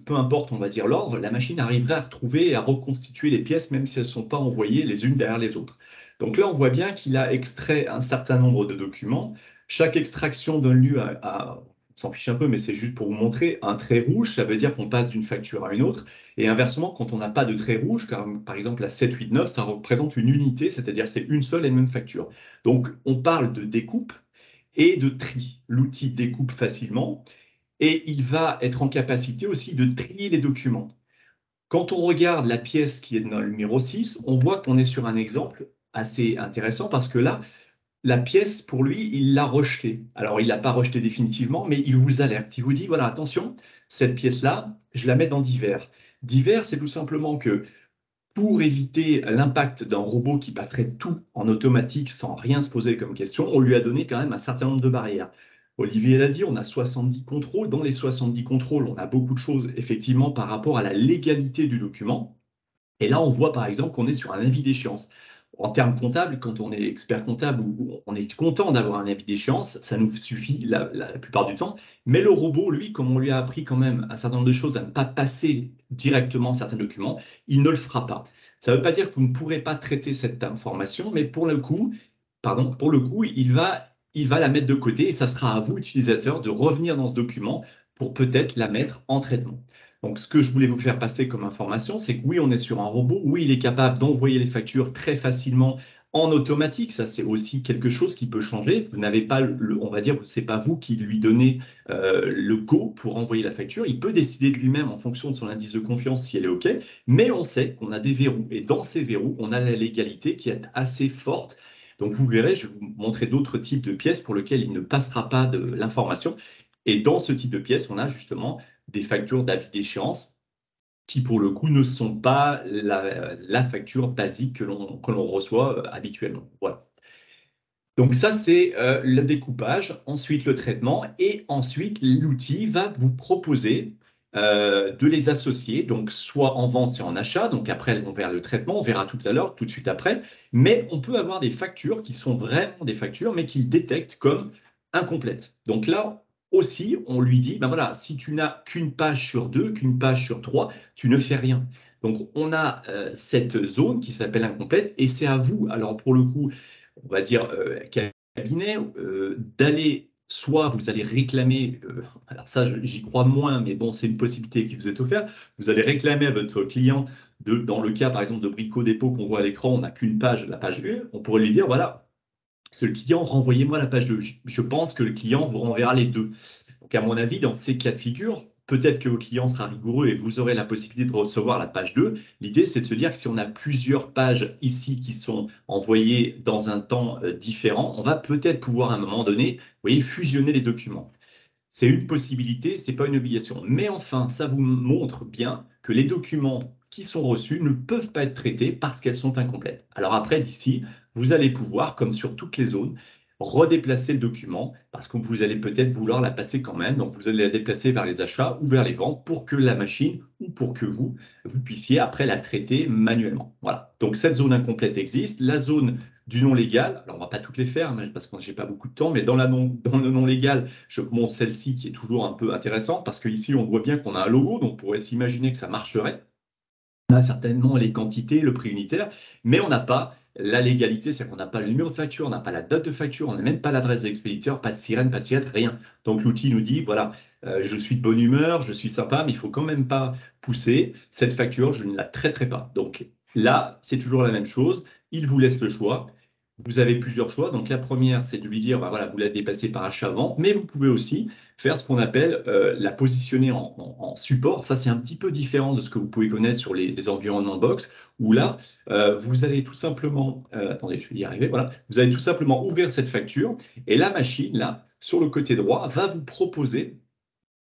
peu importe, on va dire l'ordre, la machine arriverait à retrouver et à reconstituer les pièces, même si elles ne sont pas envoyées les unes derrière les autres. Donc là, on voit bien qu'il a extrait un certain nombre de documents. Chaque extraction donne lieu à s'en fiche un peu, mais c'est juste pour vous montrer, un trait rouge, ça veut dire qu'on passe d'une facture à une autre. Et inversement, quand on n'a pas de trait rouge, comme par exemple la 7, 8, 9, ça représente une unité, c'est-à-dire c'est une seule et même facture. Donc on parle de découpe et de tri. L'outil découpe facilement et il va être en capacité aussi de trier les documents. Quand on regarde la pièce qui est dans le numéro 6, on voit qu'on est sur un exemple assez intéressant parce que là, la pièce, pour lui, il l'a rejetée. Alors, il ne l'a pas rejetée définitivement, mais il vous alerte. Il vous dit, voilà, attention, cette pièce-là, je la mets dans divers. Divers, c'est tout simplement que pour éviter l'impact d'un robot qui passerait tout en automatique sans rien se poser comme question, on lui a donné quand même un certain nombre de barrières. Olivier l'a dit, on a 70 contrôles. Dans les 70 contrôles, on a beaucoup de choses, effectivement, par rapport à la légalité du document. Et là, on voit par exemple qu'on est sur un avis d'échéance. En termes comptables, quand on est expert comptable, on est content d'avoir un avis d'échéance, ça nous suffit la plupart du temps. Mais le robot, lui, comme on lui a appris quand même un certain nombre de choses, à ne pas passer directement certains documents, il ne le fera pas. Ça ne veut pas dire que vous ne pourrez pas traiter cette information, mais pour le coup, il va la mettre de côté et ça sera à vous, utilisateur, de revenir dans ce document pour peut-être la mettre en traitement. Donc, ce que je voulais vous faire passer comme information, c'est que oui, on est sur un robot, oui, il est capable d'envoyer les factures très facilement en automatique. Ça, c'est aussi quelque chose qui peut changer. Vous n'avez pas, on va dire, c'est pas vous qui lui donnez le go pour envoyer la facture. Il peut décider de lui-même en fonction de son indice de confiance si elle est OK, mais on sait qu'on a des verrous. Et dans ces verrous, on a la légalité qui est assez forte. Donc, vous verrez, je vais vous montrer d'autres types de pièces pour lesquelles il ne passera pas de l'information. Et dans ce type de pièces, on a justement des factures d'avis d'échéance qui, pour le coup, ne sont pas la facture basique que l'on reçoit habituellement. Voilà. Donc ça, c'est le découpage, ensuite le traitement, et ensuite l'outil va vous proposer de les associer, donc soit en vente, soit en achat, donc après elles vont vers le traitement, on verra tout à l'heure, tout de suite après, mais on peut avoir des factures qui sont vraiment des factures, mais qu'il détecte comme incomplètes. Donc là, aussi, on lui dit, ben voilà, si tu n'as qu'une page sur 2, qu'une page sur 3, tu ne fais rien. Donc on a cette zone qui s'appelle incomplète, et c'est à vous, alors pour le coup, on va dire, cabinet, d'aller, soit vous allez réclamer, alors ça j'y crois moins, mais bon, c'est une possibilité qui vous est offerte, vous allez réclamer à votre client, dans le cas par exemple de Brico Dépôt qu'on voit à l'écran, on n'a qu'une page, la page 1, on pourrait lui dire, voilà, c'est le client, renvoyez-moi la page 2. Je pense que le client vous renverra les deux. Donc à mon avis, dans ces cas de figure, peut-être que votre client sera rigoureux et vous aurez la possibilité de recevoir la page 2. L'idée, c'est de se dire que si on a plusieurs pages ici qui sont envoyées dans un temps différent, on va peut-être pouvoir à un moment donné, vous voyez, fusionner les documents. C'est une possibilité, ce n'est pas une obligation. Mais enfin, ça vous montre bien que les documents qui sont reçus ne peuvent pas être traités parce qu'elles sont incomplètes. Alors après, d'ici, vous allez pouvoir, comme sur toutes les zones, redéplacer le document parce que vous allez peut-être vouloir la passer quand même. Donc, vous allez la déplacer vers les achats ou vers les ventes pour que la machine ou pour que vous puissiez après la traiter manuellement. Voilà. Donc, cette zone incomplète existe. La zone du non légal, alors on ne va pas toutes les faire parce que je n'ai pas beaucoup de temps, mais dans le non légal, je montre celle-ci qui est toujours un peu intéressante parce qu'ici, on voit bien qu'on a un logo, donc on pourrait s'imaginer que ça marcherait. On a certainement les quantités, le prix unitaire, mais on n'a pas la légalité, c'est-à-dire qu'on n'a pas le numéro de facture, on n'a pas la date de facture, on n'a même pas l'adresse de l'expéditeur, pas de sirène, pas de sirette, rien. Donc l'outil nous dit, voilà, je suis de bonne humeur, je suis sympa, mais il ne faut quand même pas pousser. Cette facture, je ne la traiterai pas. Donc là, c'est toujours la même chose. Il vous laisse le choix. Vous avez plusieurs choix. Donc la première, c'est de lui dire, bah, voilà, vous la dépassez par achat avant, mais vous pouvez aussi faire ce qu'on appelle la positionner en support. Ça, c'est un petit peu différent de ce que vous pouvez connaître sur les environnements box, où là, vous allez tout simplement, attendez, je vais y arriver, voilà, vous allez tout simplement ouvrir cette facture et la machine, là, sur le côté droit, va vous proposer.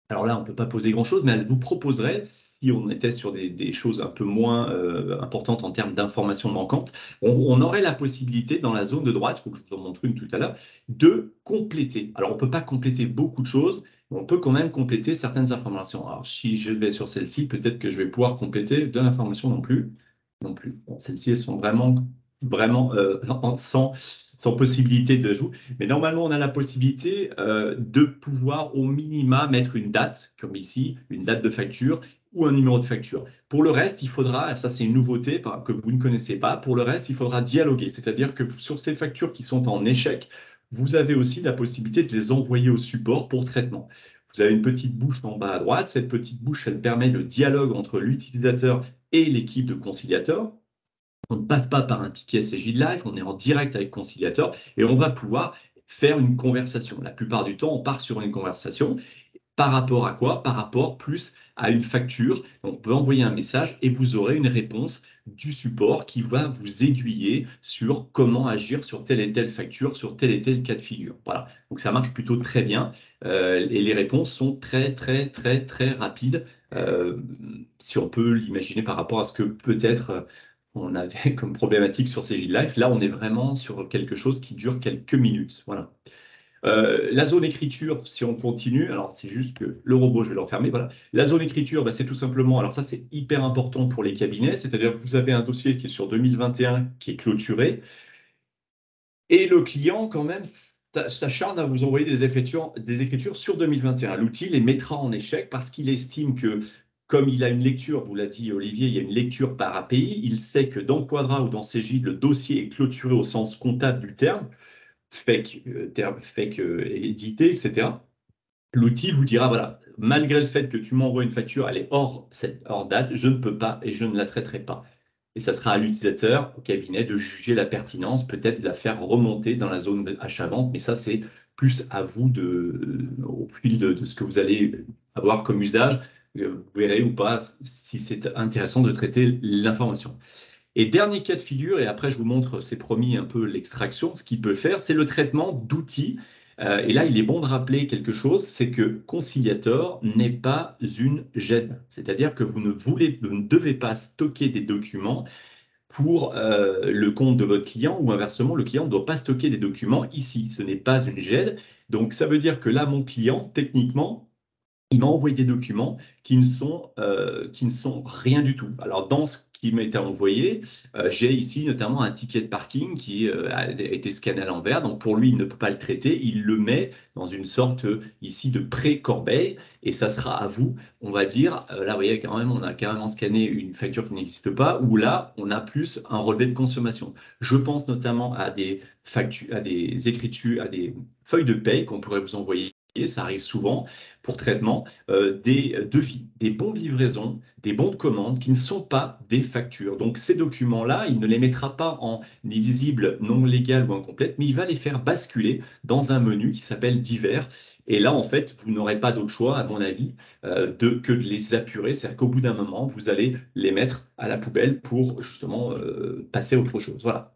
Alors là, on ne peut pas poser grand-chose, mais elle vous proposerait, si on était sur des choses un peu moins importantes en termes d'informations manquantes, on aurait la possibilité dans la zone de droite, il faut que je vous en montre une tout à l'heure, de compléter. Alors, on ne peut pas compléter beaucoup de choses, mais on peut quand même compléter certaines informations. Alors, si je vais sur celle-ci, peut-être que je vais pouvoir compléter de l'information non plus. Non plus. Bon, celles-ci, elles sont vraiment sans possibilité d'ajout. Mais normalement, on a la possibilité de pouvoir au minima mettre une date, comme ici, une date de facture ou un numéro de facture. Pour le reste, il faudra, ça c'est une nouveauté que vous ne connaissez pas, pour le reste, il faudra dialoguer. C'est-à-dire que sur ces factures qui sont en échec, vous avez aussi la possibilité de les envoyer au support pour traitement. vous avez une petite bouche en bas à droite. Cette petite bouche, elle permet le dialogue entre l'utilisateur et l'équipe de Conciliator. On ne passe pas par un ticket CJ Live, on est en direct avec Conciliator et on va pouvoir faire une conversation. La plupart du temps, on part sur une conversation. Par rapport à quoi? Par rapport plus à une facture. On peut envoyer un message et vous aurez une réponse du support qui va vous aiguiller sur comment agir sur telle et telle facture, sur tel et tel cas de figure. Voilà. Donc ça marche plutôt très bien et les réponses sont très rapides, si on peut l'imaginer par rapport à ce que peut-être on avait comme problématique sur CJ Life. Là, on est vraiment sur quelque chose qui dure quelques minutes. Voilà. La zone écriture, si on continue, alors c'est juste que le robot, je vais l'enfermer, voilà. La zone écriture, bah, c'est tout simplement, alors ça c'est hyper important pour les cabinets, c'est-à-dire que vous avez un dossier qui est sur 2021, qui est clôturé, et le client quand même s'acharne à vous envoyer des écritures sur 2021. L'outil les mettra en échec parce qu'il estime que, comme il a une lecture, vous l'a dit Olivier, il y a une lecture par API, il sait que dans Quadra ou dans CJ, le dossier est clôturé au sens comptable du terme, fake édité, etc. L'outil vous dira, voilà, malgré le fait que tu m'envoies une facture, elle est hors date, je ne peux pas et je ne la traiterai pas. Et ça sera à l'utilisateur, au cabinet, de juger la pertinence, peut-être de la faire remonter dans la zone achat-vente, mais ça, c'est plus à vous, au fil de ce que vous allez avoir comme usage, vous verrez ou pas si c'est intéressant de traiter l'information. Et dernier cas de figure, et après je vous montre, c'est promis, un peu l'extraction, ce qu'il peut faire, c'est le traitement d'outils. Et là, il est bon de rappeler quelque chose, c'est que Conciliator n'est pas une GED. C'est-à-dire que vous ne devez pas stocker des documents pour le compte de votre client, ou inversement, le client ne doit pas stocker des documents ici. Ce n'est pas une GED. Donc ça veut dire que là, mon client, techniquement, il m'a envoyé des documents qui ne sont rien du tout. Alors, dans ce qui m'a été envoyé, j'ai ici notamment un ticket de parking qui a été scanné à l'envers. Donc, pour lui, il ne peut pas le traiter. Il le met dans une sorte ici de pré-corbeille et ça sera à vous, on va dire. Là, vous voyez, quand même, on a carrément scanné une facture qui n'existe pas, ou là, on a plus un relevé de consommation. Je pense notamment à des factures, à des écritures, à des feuilles de paye qu'on pourrait vous envoyer. Ça arrive souvent pour traitement, des devis, des bons de livraison, des bons de commande qui ne sont pas des factures. Donc ces documents-là, il ne les mettra pas en illisible, non légal ou incomplète, mais il va les faire basculer dans un menu qui s'appelle divers. Et là, en fait, vous n'aurez pas d'autre choix, à mon avis, que de les apurer. C'est-à-dire qu'au bout d'un moment, vous allez les mettre à la poubelle pour justement passer à autre chose. Voilà.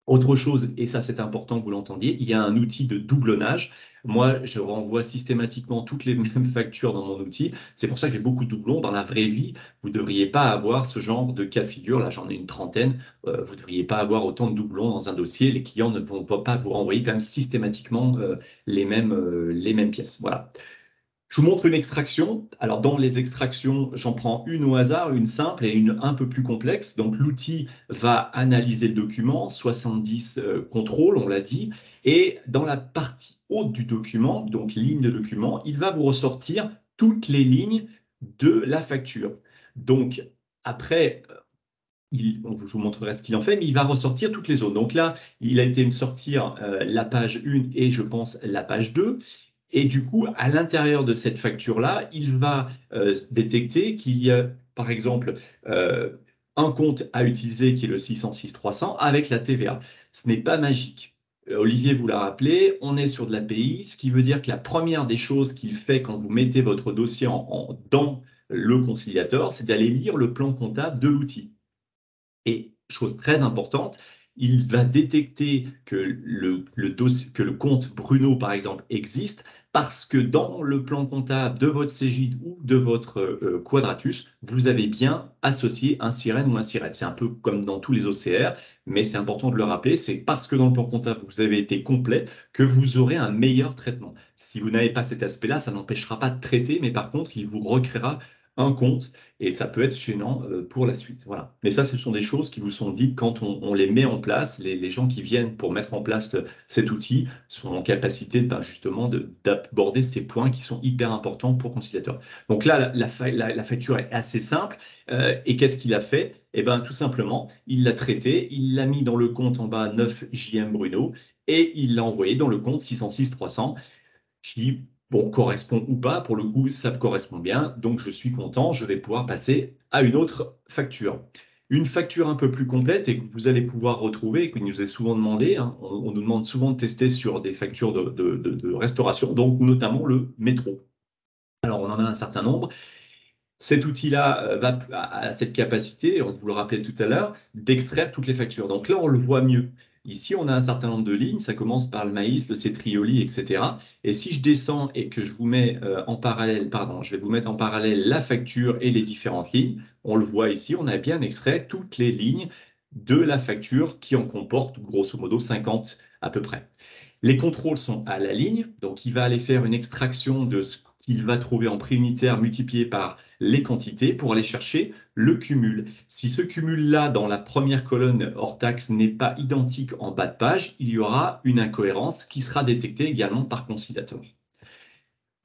Autre chose, et ça c'est important que vous l'entendiez, il y a un outil de doublonnage. Moi, je renvoie systématiquement toutes les mêmes factures dans mon outil. C'est pour ça que j'ai beaucoup de doublons. Dans la vraie vie, vous ne devriez pas avoir ce genre de cas de figure. Là, j'en ai une trentaine. Vous ne devriez pas avoir autant de doublons dans un dossier. Les clients ne vont pas vous renvoyer quand même systématiquement les mêmes pièces. Voilà. Je vous montre une extraction. Alors, dans les extractions, j'en prends une au hasard, une simple et une un peu plus complexe. Donc, l'outil va analyser le document, 70 contrôles, on l'a dit. Et dans la partie haute du document, donc ligne de document, il va vous ressortir toutes les lignes de la facture. Donc, après, je vous montrerai ce qu'il en fait, mais il va ressortir toutes les autres. Donc là, il a été me sortir la page 1 et je pense la page 2. Et du coup, à l'intérieur de cette facture-là, il va détecter qu'il y a, par exemple, un compte à utiliser qui est le 606-300 avec la TVA. Ce n'est pas magique. Olivier vous l'a rappelé, on est sur de l'API, ce qui veut dire que la première des choses qu'il fait quand vous mettez votre dossier dans le conciliateur, c'est d'aller lire le plan comptable de l'outil. Et chose très importante, il va détecter que le compte Bruno, par exemple, existe parce que dans le plan comptable de votre Cégide ou de votre Quadratus, vous avez bien associé un sirène ou un sirène. C'est un peu comme dans tous les OCR, mais c'est important de le rappeler, c'est parce que dans le plan comptable, vous avez été complet que vous aurez un meilleur traitement. Si vous n'avez pas cet aspect-là, ça n'empêchera pas de traiter, mais par contre, il vous recréera un compte et ça peut être gênant pour la suite. Voilà. Mais ça, ce sont des choses qui vous sont dites quand on les met en place. Les gens qui viennent pour mettre en place cet outil sont en capacité justement d'aborder ces points qui sont hyper importants pour Conciliator. Donc là, la facture est assez simple. Et qu'est-ce qu'il a fait? Eh bien, tout simplement, il l'a traité, il l'a mis dans le compte en bas 9 JM Bruno et il l'a envoyé dans le compte 606-300 qui bon, correspond ou pas. Pour le coup, ça me correspond bien. Donc, je suis content. Je vais pouvoir passer à une autre facture. Une facture un peu plus complète et que vous allez pouvoir retrouver, et que nous est souvent demandé, hein, on nous demande souvent de tester sur des factures de restauration, donc notamment le métro. Alors, on en a un certain nombre. Cet outil-là a cette capacité, on vous le rappelait tout à l'heure, d'extraire toutes les factures. Donc là, on le voit mieux. Ici, on a un certain nombre de lignes. Ça commence par le maïs, le cétrioli, etc. Et si je descends et que je vous mets en parallèle, pardon, je vais vous mettre en parallèle la facture et les différentes lignes, on le voit ici, on a bien extrait toutes les lignes de la facture qui en comporte grosso modo 50 à peu près. Les contrôles sont à la ligne, donc il va aller faire une extraction de ce qu'il va trouver en prix unitaire multiplié par les quantités pour aller chercher le cumul. Si ce cumul-là, dans la première colonne hors taxe, n'est pas identique en bas de page, il y aura une incohérence qui sera détectée également par conciliateur.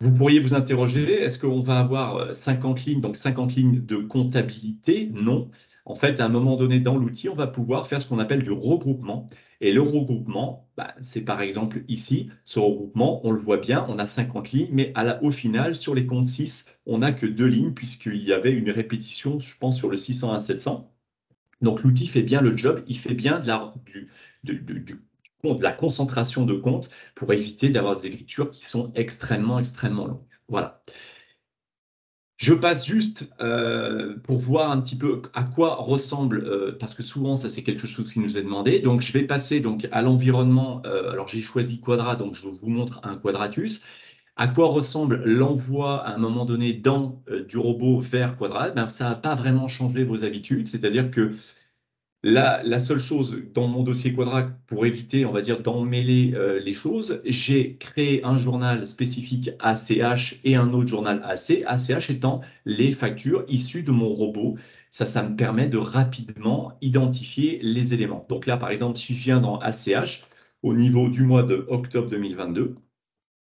Vous pourriez vous interroger, est-ce qu'on va avoir 50 lignes, donc 50 lignes de comptabilité? Non. En fait, à un moment donné dans l'outil, on va pouvoir faire ce qu'on appelle du regroupement. Et le regroupement, c'est par exemple ici, ce regroupement, on le voit bien, on a 50 lignes, mais au final, sur les comptes 6, on n'a que 2 lignes, puisqu'il y avait une répétition, je pense, sur le 601 700. Donc l'outil fait bien le job, il fait bien de la concentration de comptes pour éviter d'avoir des écritures qui sont extrêmement longues. Voilà. Je passe juste pour voir un petit peu à quoi ressemble, parce que souvent ça c'est quelque chose qui nous est demandé. Donc je vais passer donc à l'environnement. Alors j'ai choisi Quadrat, donc je vous montre un quadratus. À quoi ressemble l'envoi à un moment donné du robot vers Quadrat? Ça n'a pas vraiment changé vos habitudes, c'est-à-dire que la seule chose dans mon dossier Quadrat, pour éviter, on va dire, d'emmêler les choses, j'ai créé un journal spécifique ACH et un autre journal AC, ACH étant les factures issues de mon robot. Ça me permet de rapidement identifier les éléments. Donc là, par exemple, si je viens dans ACH, au niveau du mois de octobre 2022,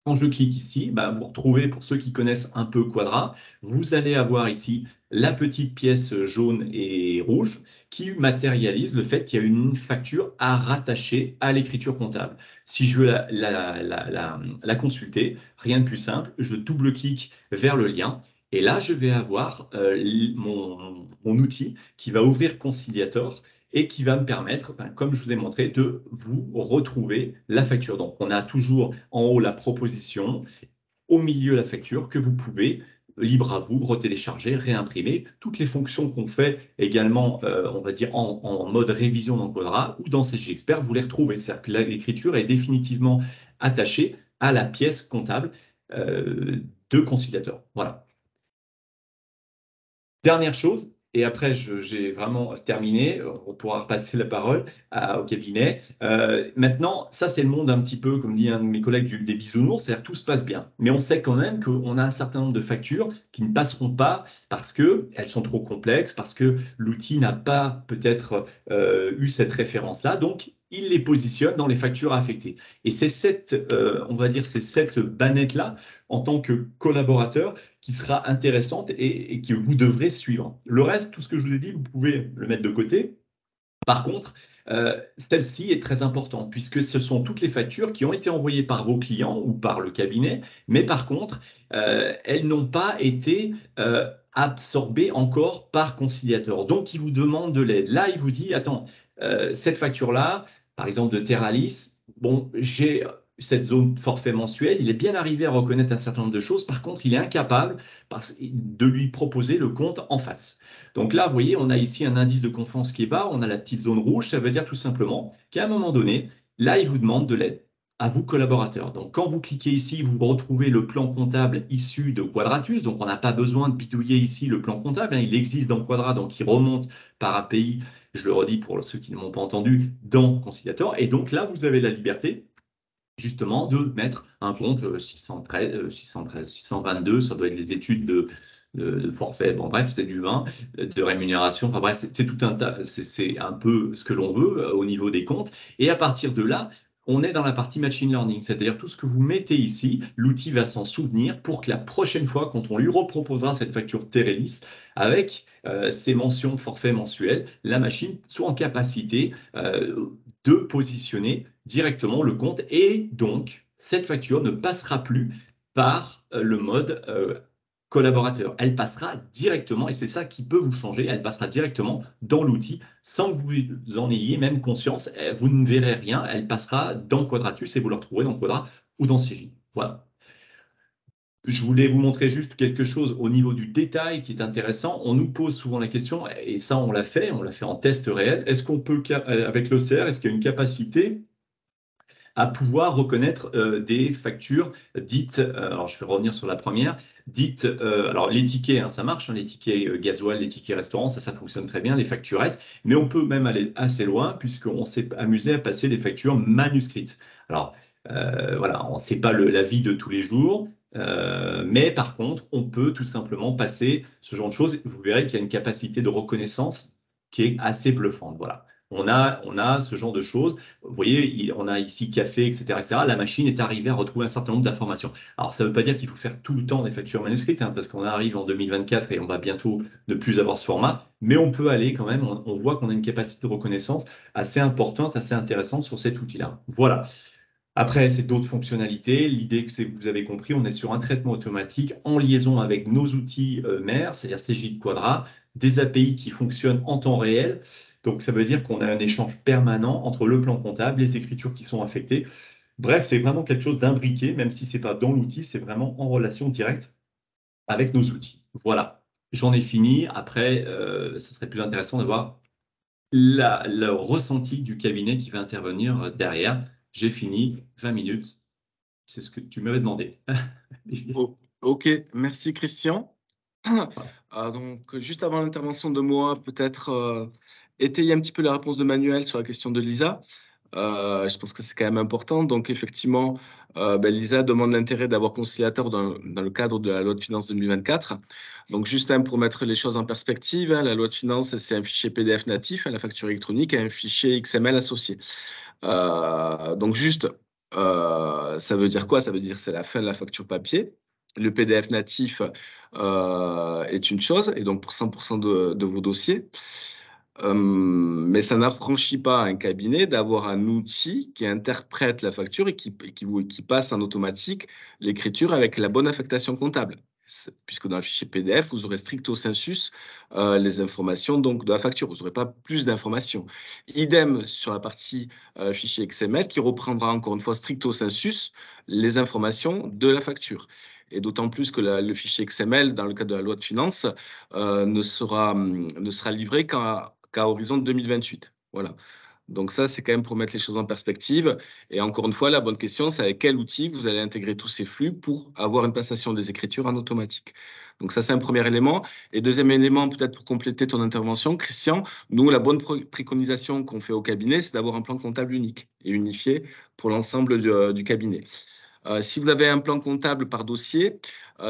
quand je clique ici, vous retrouvez, pour ceux qui connaissent un peu Quadrat, vous allez avoir ici la petite pièce jaune et rouge qui matérialise le fait qu'il y a une facture à rattacher à l'écriture comptable. Si je veux la consulter, rien de plus simple, je double-clique vers le lien et là, je vais avoir mon outil qui va ouvrir Conciliator et qui va me permettre, comme je vous ai montré, de vous retrouver la facture. Donc, on a toujours en haut la proposition, au milieu la facture que vous pouvez, libre à vous, retélécharger, réimprimer. Toutes les fonctions qu'on fait également, on va dire, en mode révision dans Quadrat ou dans CG Expert, vous les retrouvez. C'est-à-dire que l'écriture est définitivement attachée à la pièce comptable de Conciliator. Voilà. Dernière chose, et après j'ai vraiment terminé, on pourra repasser la parole au cabinet. Maintenant, ça c'est le monde un petit peu, comme dit un de mes collègues, des bisounours, c'est-à-dire tout se passe bien. Mais on sait quand même qu'on a un certain nombre de factures qui ne passeront pas parce qu'elles sont trop complexes, parce que l'outil n'a pas peut-être eu cette référence-là. Donc, il les positionne dans les factures à affecter. Et c'est on va dire, c'est cette bannette-là, en tant que collaborateur, qui sera intéressante et que vous devrez suivre. Le reste, tout ce que je vous ai dit, vous pouvez le mettre de côté. Par contre, celle-ci est très importante puisque ce sont toutes les factures qui ont été envoyées par vos clients ou par le cabinet, mais par contre, elles n'ont pas été absorbées encore par Conciliator. Donc, il vous demande de l'aide. Là, il vous dit, attends, cette facture-là, par exemple de Teralis, bon, j'ai cette zone forfait mensuel, il est bien arrivé à reconnaître un certain nombre de choses. Par contre, il est incapable de lui proposer le compte en face. Donc là, vous voyez, on a ici un indice de confiance qui est bas, on a la petite zone rouge, ça veut dire tout simplement qu'à un moment donné, là, il vous demande de l'aide à vous collaborateurs. Donc quand vous cliquez ici, vous retrouvez le plan comptable issu de Quadratus, donc on n'a pas besoin de bidouiller ici le plan comptable, il existe dans Quadrat, donc il remonte par API, je le redis pour ceux qui ne m'ont pas entendu, dans Conciliator, et donc là, vous avez la liberté justement de mettre un compte 613, 622, ça doit être des études de forfait, bon bref, c'est du 20, de rémunération, enfin bref, c'est tout un tas, c'est un peu ce que l'on veut au niveau des comptes. Et à partir de là, on est dans la partie machine learning, c'est-à-dire tout ce que vous mettez ici, l'outil va s'en souvenir pour que la prochaine fois, quand on lui reproposera cette facture Terelis, avec ces mentions forfait mensuel, la machine soit en capacité de positionner directement le compte et donc cette facture ne passera plus par le mode collaborateur. Elle passera directement, et c'est ça qui peut vous changer, elle passera directement dans l'outil sans que vous en ayez même conscience. Vous ne verrez rien, elle passera dans Quadratus et vous la retrouverez dans Quadra ou dans CJ. Voilà. Je voulais vous montrer juste quelque chose au niveau du détail qui est intéressant. On nous pose souvent la question, et ça on l'a fait en test réel, est-ce qu'on peut, avec l'OCR, est-ce qu'il y a une capacité à pouvoir reconnaître des factures dites, alors je vais revenir sur la première, dites, alors les tickets, hein, ça marche, hein, les tickets gasoil, les tickets restaurants, ça fonctionne très bien, les facturettes, mais on peut même aller assez loin puisqu'on s'est amusé à passer des factures manuscrites. Alors voilà, on ne sait pas la vie de tous les jours, mais par contre, on peut tout simplement passer ce genre de choses. Vous verrez qu'il y a une capacité de reconnaissance qui est assez bluffante. Voilà. On a ce genre de choses. Vous voyez, on a ici café, etc., etc. La machine est arrivée à retrouver un certain nombre d'informations. Alors, ça ne veut pas dire qu'il faut faire tout le temps des factures manuscrites, hein, parce qu'on arrive en 2024 et on va bientôt ne plus avoir ce format, mais on peut aller quand même, on voit qu'on a une capacité de reconnaissance assez importante, assez intéressante sur cet outil-là. Voilà. Après, c'est d'autres fonctionnalités. L'idée, que vous avez compris, on est sur un traitement automatique en liaison avec nos outils mères, c'est-à-dire CJ de Quadra, des API qui fonctionnent en temps réel. Donc, ça veut dire qu'on a un échange permanent entre le plan comptable, les écritures qui sont affectées. Bref, c'est vraiment quelque chose d'imbriqué, même si ce n'est pas dans l'outil, c'est vraiment en relation directe avec nos outils. Voilà, j'en ai fini. Après, ça serait plus intéressant de voir le ressenti du cabinet qui va intervenir derrière. J'ai fini, 20 minutes. C'est ce que tu m'avais demandé. Oh, ok, merci Christian. Donc, juste avant l'intervention de moi, peut-être étayer un petit peu la réponse de Manuel sur la question de Lisa. Je pense que c'est quand même important. Donc, effectivement, Lisa demande l'intérêt d'avoir conciliateur dans le cadre de la loi de finances 2024. Donc, juste pour mettre les choses en perspective, hein, la loi de finances, c'est un fichier PDF natif, hein, la facture électronique, et un fichier XML associé. Donc, juste, ça veut dire quoi? Ça veut dire c'est la fin de la facture papier. Le PDF natif est une chose, et donc pour 100% de vos dossiers. Mais ça n'affranchit pas un cabinet d'avoir un outil qui interprète la facture et qui passe en automatique l'écriture avec la bonne affectation comptable. Puisque dans le fichier PDF, vous aurez stricto sensus les informations donc, de la facture. Vous n'aurez pas plus d'informations. Idem sur la partie fichier XML qui reprendra encore une fois stricto sensus les informations de la facture. Et d'autant plus que le fichier XML, dans le cadre de la loi de finances, ne sera livré qu'à horizon 2028. Voilà. Donc ça, c'est quand même pour mettre les choses en perspective. Et encore une fois, la bonne question, c'est avec quel outil vous allez intégrer tous ces flux pour avoir une passation des écritures en automatique. Donc ça, c'est un premier élément. Et deuxième élément, peut-être pour compléter ton intervention, Christian, nous, la bonne préconisation qu'on fait au cabinet, c'est d'avoir un plan comptable unique et unifié pour l'ensemble du cabinet. Si vous avez un plan comptable par dossier,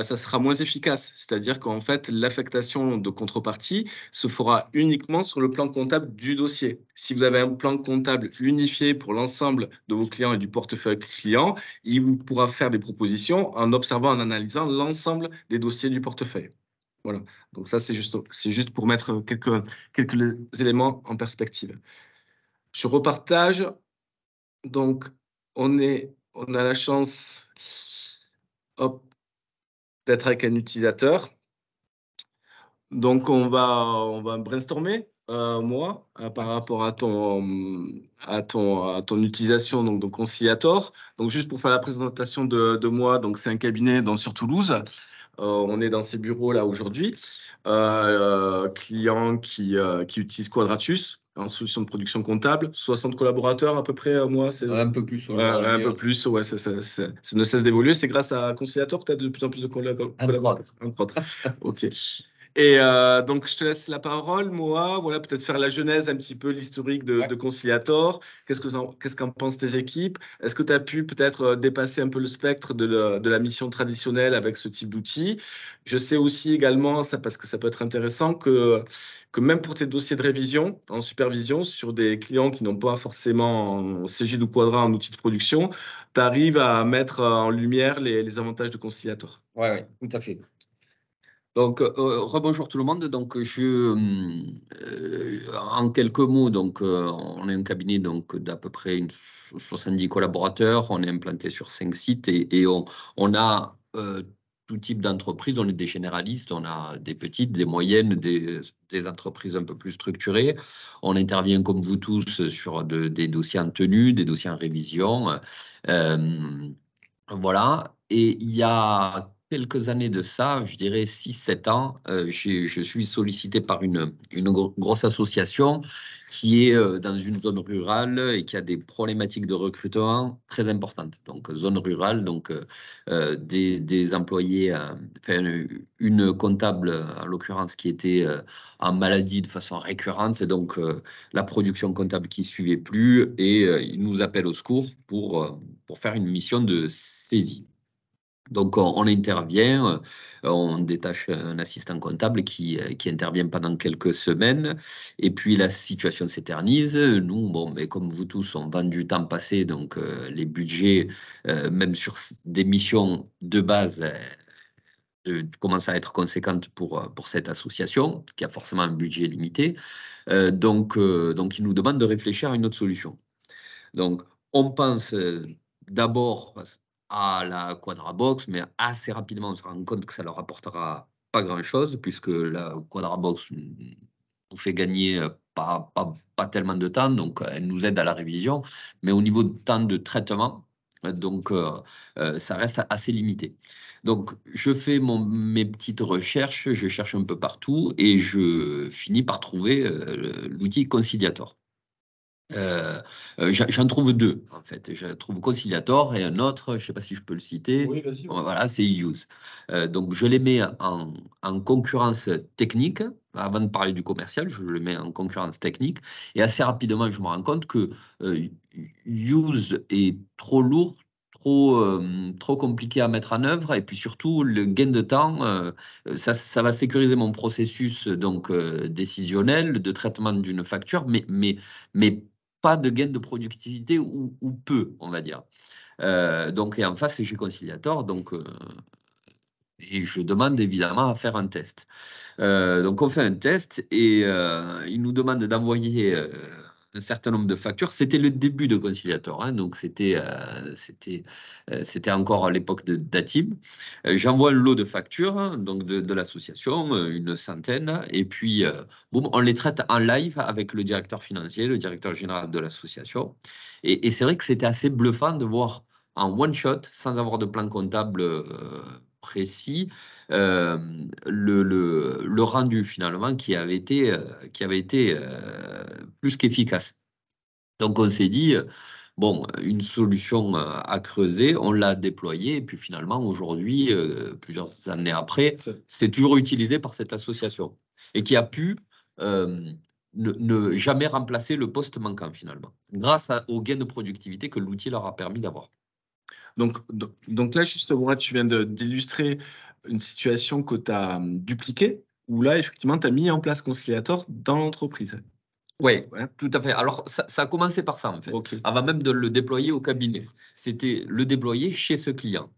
ça sera moins efficace. C'est-à-dire qu'en fait, l'affectation de contrepartie se fera uniquement sur le plan comptable du dossier. Si vous avez un plan comptable unifié pour l'ensemble de vos clients et du portefeuille client, il vous pourra faire des propositions en observant, en analysant l'ensemble des dossiers du portefeuille. Voilà. Donc ça, c'est juste pour mettre quelques éléments en perspective. Je repartage. Donc, on a la chance d'être avec un utilisateur. Donc, on va brainstormer, moi, par rapport à ton utilisation donc, de Conciliator. Donc, juste pour faire la présentation de moi, donc c'est un cabinet sur Toulouse. On est dans ces bureaux là aujourd'hui. Client qui utilise Quadratus en solution de production comptable, 60 collaborateurs à peu près, moi. Un peu plus. Un peu plus, ouais, ça ne cesse d'évoluer. C'est grâce à Conciliator que tu as de plus en plus de collaborateurs. Entre autres. OK. Et donc, je te laisse la parole, Moa. Voilà, peut-être faire la genèse un petit peu, l'historique de Conciliator. Qu'est-ce qu'en pensent tes équipes? Est-ce que tu as pu peut-être dépasser un peu le spectre de la mission traditionnelle avec ce type d'outil? Je sais aussi également, parce que ça peut être intéressant, que même pour tes dossiers de révision, en supervision, sur des clients qui n'ont pas forcément CJ ou Quadra en outil de production, tu arrives à mettre en lumière les avantages de Conciliator. Oui, tout à fait. Donc, rebonjour tout le monde. Donc, en quelques mots, donc, on est un cabinet d'à peu près 70 collaborateurs. On est implanté sur 5 sites et on a tout type d'entreprise. On est des généralistes, on a des petites, des moyennes, des entreprises un peu plus structurées. On intervient comme vous tous sur des dossiers en tenue, des dossiers en révision. Voilà. Et il y a quelques années de ça, je dirais 6-7 ans, je suis sollicité par une grosse association qui est dans une zone rurale et qui a des problématiques de recrutement très importantes. Donc, zone rurale, donc des employés, enfin, une comptable, en l'occurrence, qui était en maladie de façon récurrente, donc la production comptable qui ne suivait plus, et ils nous appellent au secours pour faire une mission de saisie. Donc, on intervient, on détache un assistant comptable qui intervient pendant quelques semaines, et puis la situation s'éternise. Nous, bon, mais comme vous tous, on vend du temps passé, donc les budgets, même sur des missions de base, commencent à être conséquentes pour cette association, qui a forcément un budget limité. Donc, ils nous demandent de réfléchir à une autre solution. Donc, on pense d'abord à la Quadrabox, mais assez rapidement, on se rend compte que ça ne leur apportera pas grand-chose, puisque la Quadrabox nous fait gagner pas tellement de temps, donc elle nous aide à la révision, mais au niveau de temps de traitement, donc ça reste assez limité. Donc, je fais mes petites recherches, je cherche un peu partout, et je finis par trouver l'outil Conciliator. J'en trouve deux, en fait. Je trouve Conciliator et un autre, je ne sais pas si je peux le citer. Oui, vas-y. Voilà, c'est Use. Donc, je les mets en concurrence technique. Avant de parler du commercial, je le mets en concurrence technique. Et assez rapidement, je me rends compte que Use est trop lourd, trop compliqué à mettre en œuvre. Et puis surtout, le gain de temps, ça va sécuriser mon processus donc, décisionnel de traitement d'une facture, mais pas de gain de productivité ou peu, on va dire. Donc, et en face, j'ai Conciliator, donc, et je demande évidemment à faire un test. Donc, on fait un test et il nous demande d'envoyer un certain nombre de factures. C'était le début de Conciliator, hein, donc c'était encore à l'époque de Datib. J'envoie un lot de factures, hein, donc de l'association, une centaine, et puis boum, on les traite en live avec le directeur financier, le directeur général de l'association. Et c'est vrai que c'était assez bluffant de voir en one shot, sans avoir de plan comptable précis, le rendu finalement qui avait été plus qu'efficace. Donc on s'est dit, bon, une solution à creuser, on l'a déployée, et puis finalement aujourd'hui, plusieurs années après, c'est toujours utilisé par cette association, et qui a pu ne jamais remplacer le poste manquant finalement, grâce au gain de productivité que l'outil leur a permis d'avoir. Donc là, justement, tu viens d'illustrer une situation que tu as dupliquée, où là, effectivement, tu as mis en place Conciliator dans l'entreprise. Oui, ouais, tout à fait. Alors, ça a commencé par ça, en fait. Okay. Avant même de le déployer au cabinet. C'était le déployer chez ce client.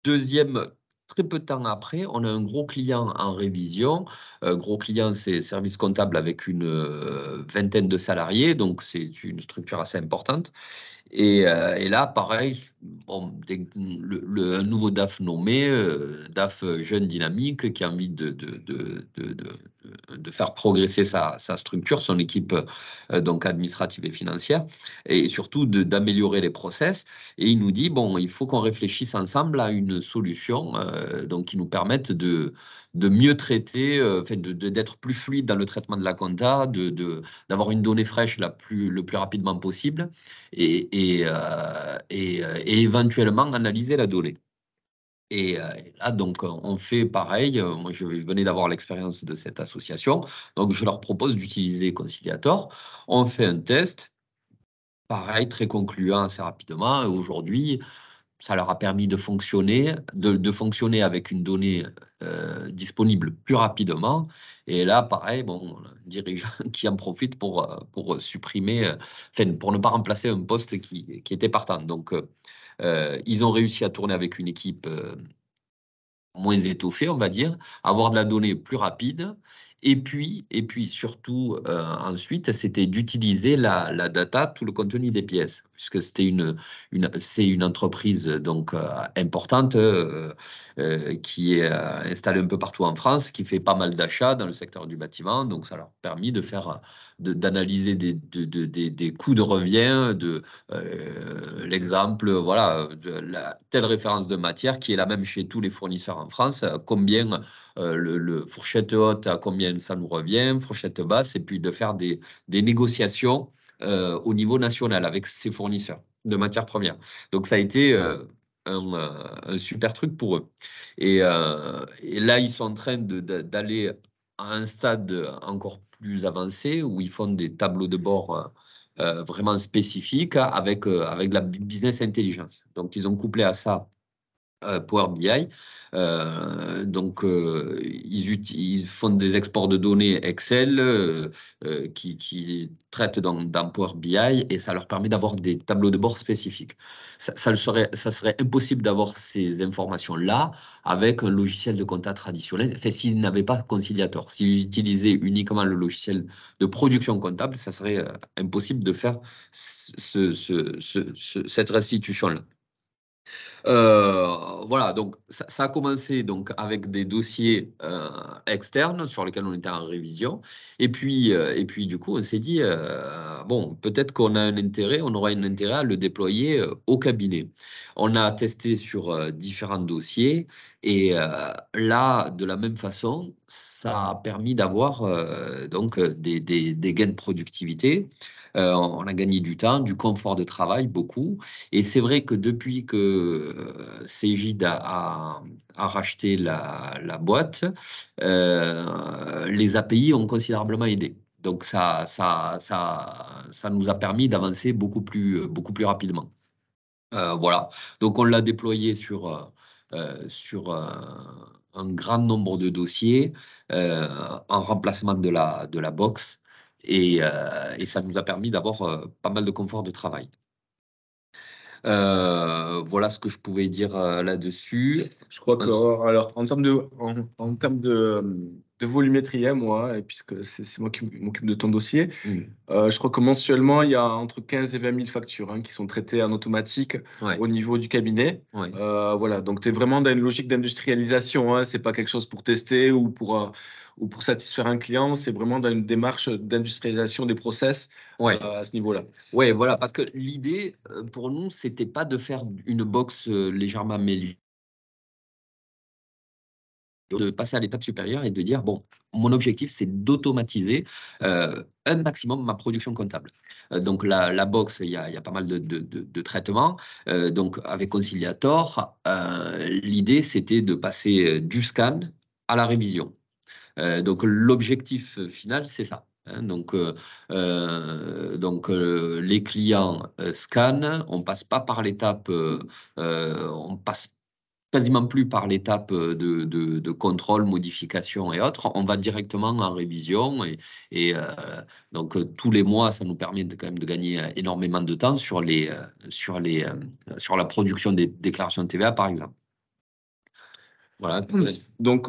Deuxième, très peu de temps après, on a un gros client en révision. Gros client, c'est service comptable avec une vingtaine de salariés, donc c'est une structure assez importante. Et là, pareil, bon, un nouveau DAF nommé, DAF jeune dynamique, qui a envie de faire progresser sa structure, son équipe donc administrative et financière, et surtout d'améliorer les process. Et il nous dit, bon, il faut qu'on réfléchisse ensemble à une solution donc, qui nous permette de mieux traiter, d'être plus fluide dans le traitement de la compta, d'avoir une donnée fraîche le plus rapidement possible, et éventuellement analyser la donnée. Et là, donc, on fait pareil. Moi, je venais d'avoir l'expérience de cette association, donc je leur propose d'utiliser Conciliator. On fait un test, pareil, très concluant assez rapidement. Et aujourd'hui, ça leur a permis de fonctionner, fonctionner avec une donnée disponible plus rapidement. Et là, pareil, bon, un dirigeant qui en profite pour supprimer, pour ne pas remplacer un poste qui était partant. Donc, ils ont réussi à tourner avec une équipe moins étoffée, on va dire, avoir de la donnée plus rapide Et puis surtout, ensuite, c'était d'utiliser la data, tout le contenu des pièces, puisque c'est une entreprise donc importante qui est installée un peu partout en France, qui fait pas mal d'achats dans le secteur du bâtiment. Donc, ça leur a permis d'analyser des coûts de revient, l'exemple, voilà, de telle référence de matière qui est la même chez tous les fournisseurs en France, combien le fourchette haute, à combien ça nous revient, fourchette basse, et puis de faire des négociations au niveau national avec ses fournisseurs de matières premières. Donc, ça a été un super truc pour eux. Et là, ils sont en train d'aller à un stade encore plus avancé où ils font des tableaux de bord vraiment spécifiques avec la business intelligence. Donc, ils ont couplé à ça Power BI. Donc, ils font des exports de données Excel qui traitent dans Power BI et ça leur permet d'avoir des tableaux de bord spécifiques. Ça serait impossible d'avoir ces informations-là avec un logiciel de compta traditionnel. Enfin, s'ils n'avaient pas Conciliator, s'ils utilisaient uniquement le logiciel de production comptable, ça serait impossible de faire cette restitution-là. Voilà, donc ça a commencé donc avec des dossiers externes sur lesquels on était en révision. Et puis du coup, on s'est dit, bon, peut-être qu'on a un intérêt, on aura un intérêt à le déployer au cabinet. On a testé sur différents dossiers et là, de la même façon, ça a permis d'avoir donc des gains de productivité. On a gagné du temps, du confort de travail, beaucoup. Et c'est vrai que depuis que Cegid a racheté la boîte, les API ont considérablement aidé. Donc, ça nous a permis d'avancer beaucoup plus rapidement. Voilà. Donc, on l'a déployé sur un grand nombre de dossiers en remplacement de la box. Et ça nous a permis d'avoir pas mal de confort de travail. Voilà ce que je pouvais dire là-dessus. Je crois que, alors, en termes de volumétrie, moi, et puisque c'est moi qui m'occupe de ton dossier, je crois que mensuellement, il y a entre 15 et 20 000 factures qui sont traitées en automatique au niveau du cabinet. Voilà, donc tu es vraiment dans une logique d'industrialisation. Ce n'est pas quelque chose pour tester ou pour satisfaire un client. C'est vraiment dans une démarche d'industrialisation des process à ce niveau-là. Oui, voilà, parce que l'idée pour nous, c'était pas de faire une box légèrement améliorée, de passer à l'étape supérieure et de dire, bon, mon objectif, c'est d'automatiser un maximum ma production comptable. Donc, la box, il y a pas mal de traitements. Donc, avec Conciliator, l'idée, c'était de passer du scan à la révision. Donc, l'objectif final, c'est ça. Donc, les clients scannent, on passe pas par l'étape, on passe quasiment plus par l'étape de contrôle, modification et autres. On va directement en révision et donc tous les mois, ça nous permet quand même de gagner énormément de temps sur la production des déclarations de TVA, par exemple. Voilà. Donc,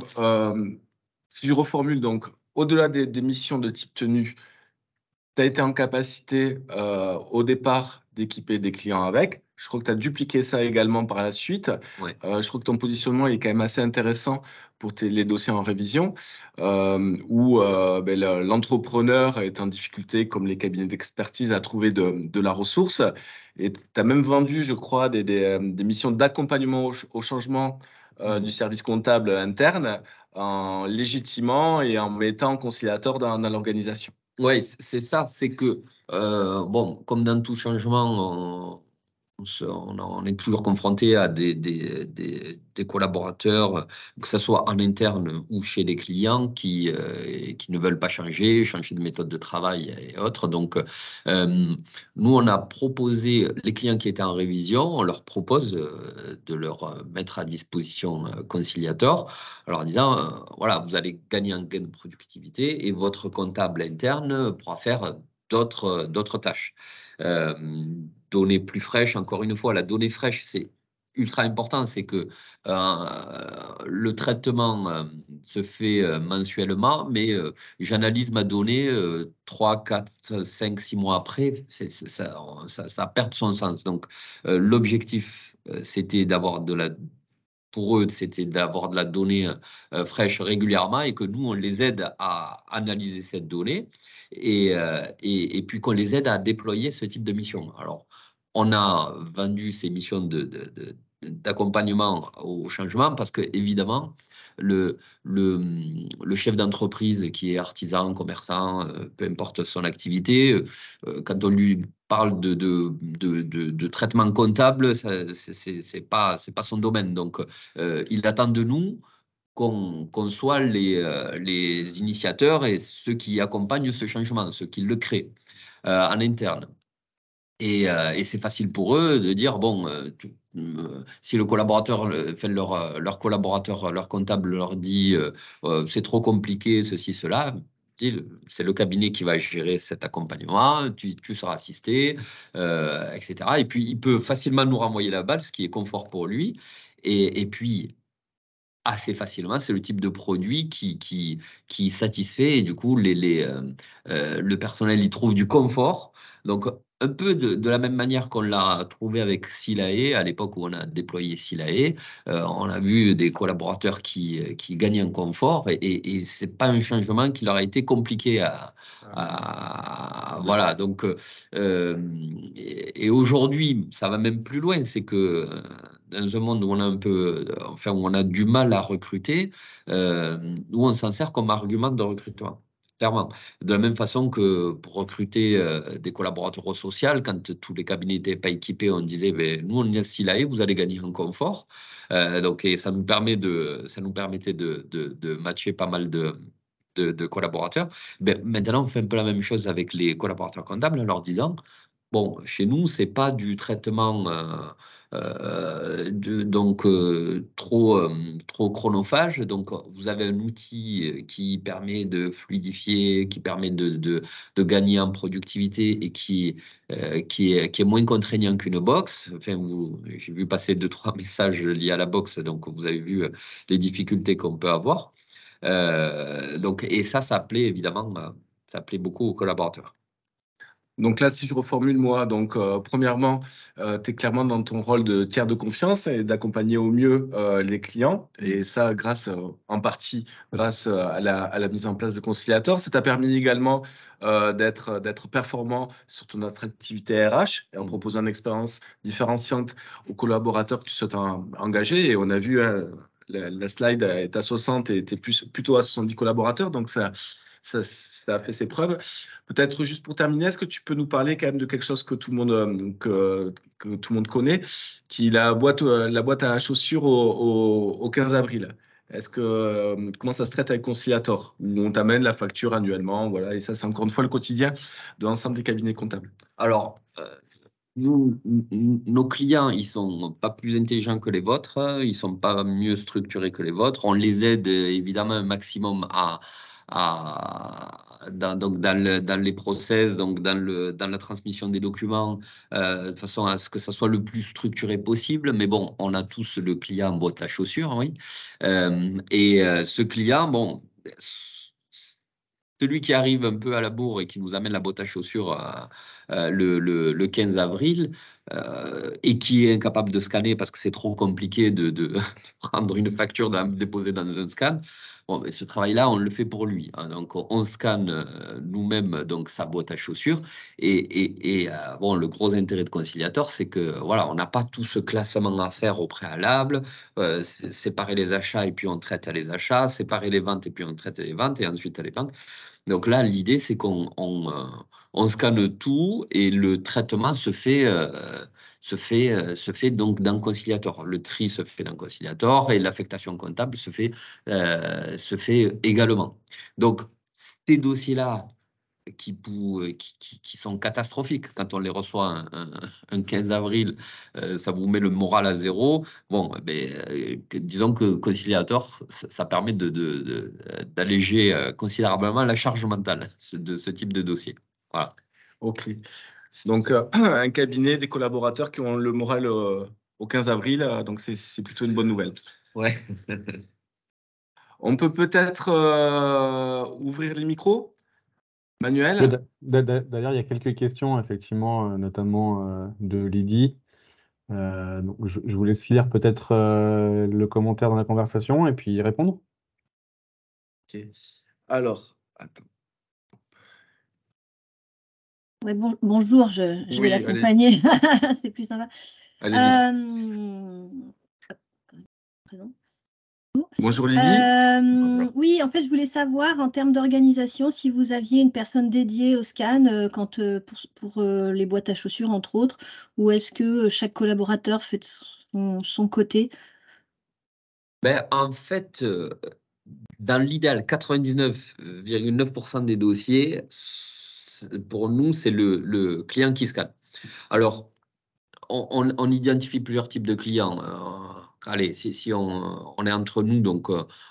si je reformule, donc, au-delà des missions de type tenue, tu as été en capacité au départ d'équiper des clients avec. Je crois que tu as dupliqué ça également par la suite. Je crois que ton positionnement est quand même assez intéressant pour les dossiers en révision, où l'entrepreneur est en difficulté, comme les cabinets d'expertise, à trouver de la ressource. Et tu as même vendu, je crois, des missions d'accompagnement au changement du service comptable interne, en légitimant et en mettant Conciliator dans l'organisation. Oui, c'est ça, c'est que, bon, comme dans tout changement, on est toujours confronté à des collaborateurs, que ce soit en interne ou chez les clients, qui ne veulent pas changer de méthode de travail et autres. Donc, nous, on a proposé, les clients qui étaient en révision, on leur propose de leur mettre à disposition Conciliator, en disant, voilà, vous allez gagner un gain de productivité et votre comptable interne pourra faire d'autres tâches. Données plus fraîches, encore une fois, la donnée fraîche, c'est ultra important, c'est que le traitement se fait mensuellement, mais j'analyse ma donnée 3, 4, 5, 6 mois après, ça perd son sens. Donc, l'objectif, c'était d'avoir pour eux, c'était d'avoir de la donnée fraîche régulièrement et que nous, on les aide à analyser cette donnée et puis qu'on les aide à déployer ce type de mission. Alors, on a vendu ces missions d'accompagnement au changement parce que, évidemment, le chef d'entreprise qui est artisan, commerçant, peu importe son activité, quand on lui parle de traitement comptable, c'est pas son domaine. Donc, il attend de nous qu'on soit les initiateurs et ceux qui accompagnent ce changement, ceux qui le créent en interne. Et c'est facile pour eux de dire, bon, si le collaborateur, leur collaborateur, leur comptable leur dit c'est trop compliqué, ceci, cela, c'est le cabinet qui va gérer cet accompagnement, tu seras assisté, etc. Et puis, il peut facilement nous renvoyer la balle, ce qui est confort pour lui. Et puis, assez facilement, c'est le type de produit qui satisfait et du coup, le personnel y trouve du confort. Donc, un peu de la même manière qu'on l'a trouvé avec Silae, à l'époque où on a déployé Silae, on a vu des collaborateurs qui gagnaient en confort et ce n'est pas un changement qui leur a été compliqué voilà, donc, et aujourd'hui, ça va même plus loin, c'est que dans un monde où on a où on a du mal à recruter, nous on s'en sert comme argument de recrutement. Clairement. De la même façon que pour recruter des collaborateurs au social, quand tous les cabinets n'étaient pas équipés, on disait ben, nous, on est à Silae, vous allez gagner en confort. Donc, et ça nous permettait de matcher pas mal de collaborateurs. Ben, maintenant, on fait un peu la même chose avec les collaborateurs comptables en leur disant bon, chez nous, ce n'est pas du traitement trop chronophage. Donc, vous avez un outil qui permet de fluidifier, qui permet de gagner en productivité et qui est moins contraignant qu'une box. Enfin, j'ai vu passer 2-3 messages liés à la box, donc vous avez vu les difficultés qu'on peut avoir. Et ça plaît évidemment, ça plaît beaucoup aux collaborateurs. Donc là, si je reformule moi, donc premièrement, tu es clairement dans ton rôle de tiers de confiance et d'accompagner au mieux les clients. Et ça, en partie grâce à la mise en place de Conciliator. Ça t'a permis également d'être performant sur ton attractivité RH et en proposant une expérience différenciante aux collaborateurs que tu souhaites engager. Et on a vu, la slide est à 60 et tu es plutôt à 70 collaborateurs. Donc ça a fait ses preuves. Peut-être juste pour terminer, est-ce que tu peux nous parler quand même de quelque chose que tout le monde, que tout le monde connaît, qui est la boîte à chaussures au 15 avril. Comment ça se traite avec Conciliator, où on t'amène la facture annuellement, voilà, et ça, c'est encore une fois le quotidien de l'ensemble des cabinets comptables. Alors, nos clients, ils sont pas plus intelligents que les vôtres, ils sont pas mieux structurés que les vôtres. On les aide évidemment un maximum dans les process, donc dans la transmission des documents, de façon à ce que ça soit le plus structuré possible. Mais bon, on a tous le client en boîte à chaussures, oui. Ce client, bon, celui qui arrive un peu à la bourre et qui nous amène la boîte à chaussures le 15 avril et qui est incapable de scanner parce que c'est trop compliqué de prendre une facture, de la déposer dans un scan. Bon, mais ce travail-là, on le fait pour lui. Hein. Donc, on scanne nous-mêmes donc sa boîte à chaussures. Bon, le gros intérêt de Conciliator, c'est que voilà, on n'a pas tout ce classement à faire au préalable. Séparer les achats et puis on traite les achats. Séparer les ventes et puis on traite les ventes et ensuite les ventes. Donc là, l'idée, c'est qu'on scanne tout et le traitement se fait donc dans Conciliator. Le tri se fait dans Conciliator et l'affectation comptable se fait également. Donc, ces dossiers-là qui sont catastrophiques quand on les reçoit un 15 avril, ça vous met le moral à zéro. Bon, disons que Conciliator, ça permet d'alléger considérablement la charge mentale de ce type de dossier. Voilà. Ok. Donc, un cabinet, des collaborateurs qui ont le moral au 15 avril, donc c'est plutôt une bonne nouvelle. Ouais. On peut peut-être ouvrir les micros, Oui, Manuel? D'ailleurs, il y a quelques questions, effectivement, notamment de Lydie. Donc je vous laisse lire peut-être le commentaire dans la conversation et puis y répondre. Ok. Alors, attends. Ouais, bonjour, je vais Oui, allez, l'accompagner, c'est plus sympa. allez-y. Pardon. Bonjour Lydie. Oui, en fait, je voulais savoir en termes d'organisation si vous aviez une personne dédiée au scan pour les boîtes à chaussures, entre autres, ou est-ce que chaque collaborateur fait de son côté? Ben, en fait, dans l'idéal, 99,9% des dossiers, pour nous, c'est le client qui scanne. Alors, on identifie plusieurs types de clients. Allez, si on est entre nous, donc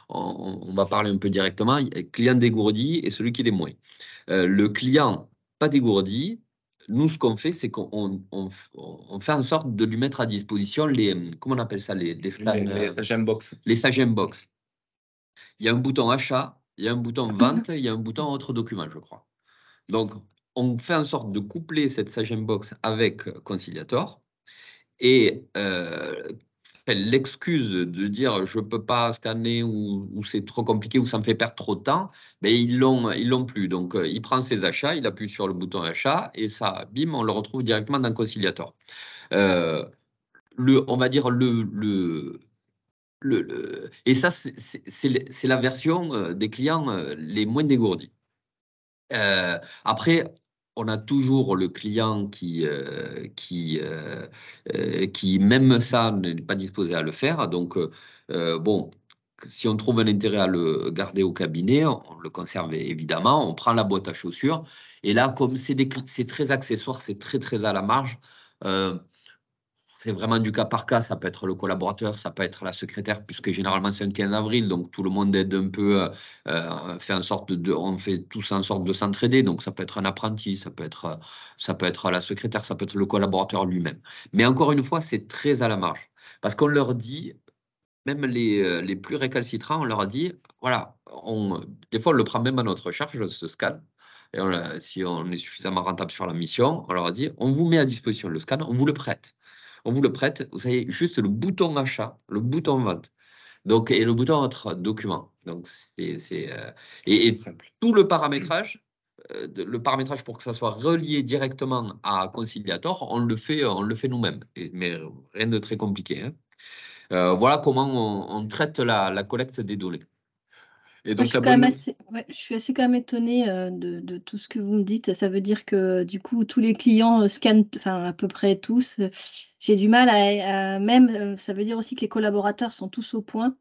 on va parler un peu directement. Il y a le client dégourdi et celui qui l'est moins. Le client pas dégourdi, nous, ce qu'on fait, c'est qu'on fait en sorte de lui mettre à disposition comment on appelle ça, les scanners, Sagem Box. les Sagem Box. Il y a un bouton achat, il y a un bouton vente, il y a un bouton autre document, je crois. Donc, on fait en sorte de coupler cette Sagem Box avec Conciliator. Et l'excuse de dire je ne peux pas scanner ou c'est trop compliqué ou ça me fait perdre trop de temps, mais ils l'ont plus. Donc, il prend ses achats, il appuie sur le bouton achat et ça, bim, on le retrouve directement dans Conciliator. On va dire et ça, c'est la version des clients les moins dégourdis. Après, on a toujours le client qui même ça, n'est pas disposé à le faire. Donc, bon, si on trouve un intérêt à le garder au cabinet, on le conserve évidemment, on prend la boîte à chaussures. Et là, comme c'est très accessoire, c'est très, très à la marge, c'est vraiment du cas par cas. Ça peut être le collaborateur, ça peut être la secrétaire, puisque généralement c'est un 15 avril, donc tout le monde aide un peu, fait en sorte on fait tous en sorte de s'entraider. Donc ça peut être un apprenti, ça peut être la secrétaire, ça peut être le collaborateur lui-même. Mais encore une fois, c'est très à la marge. Parce qu'on leur dit, même les plus récalcitrants, on leur a dit, voilà, des fois on le prend même à notre charge, ce scan. Et si on est suffisamment rentable sur la mission, on leur a dit, on vous met à disposition le scan, on vous le prête. On vous le prête, vous savez, juste le bouton achat, le bouton vente. Donc, et le bouton autre document. Donc, et Simple. tout le paramétrage pour que ça soit relié directement à Conciliator, on le fait nous-mêmes. Mais rien de très compliqué. Hein. Voilà comment on traite la collecte des données. Et Moi, donc la bonne. je suis assez quand même étonnée de tout ce que vous me dites. Ça veut dire que du coup, tous les clients scannent, enfin à peu près tous. J'ai du mal même, ça veut dire aussi que les collaborateurs sont tous au point.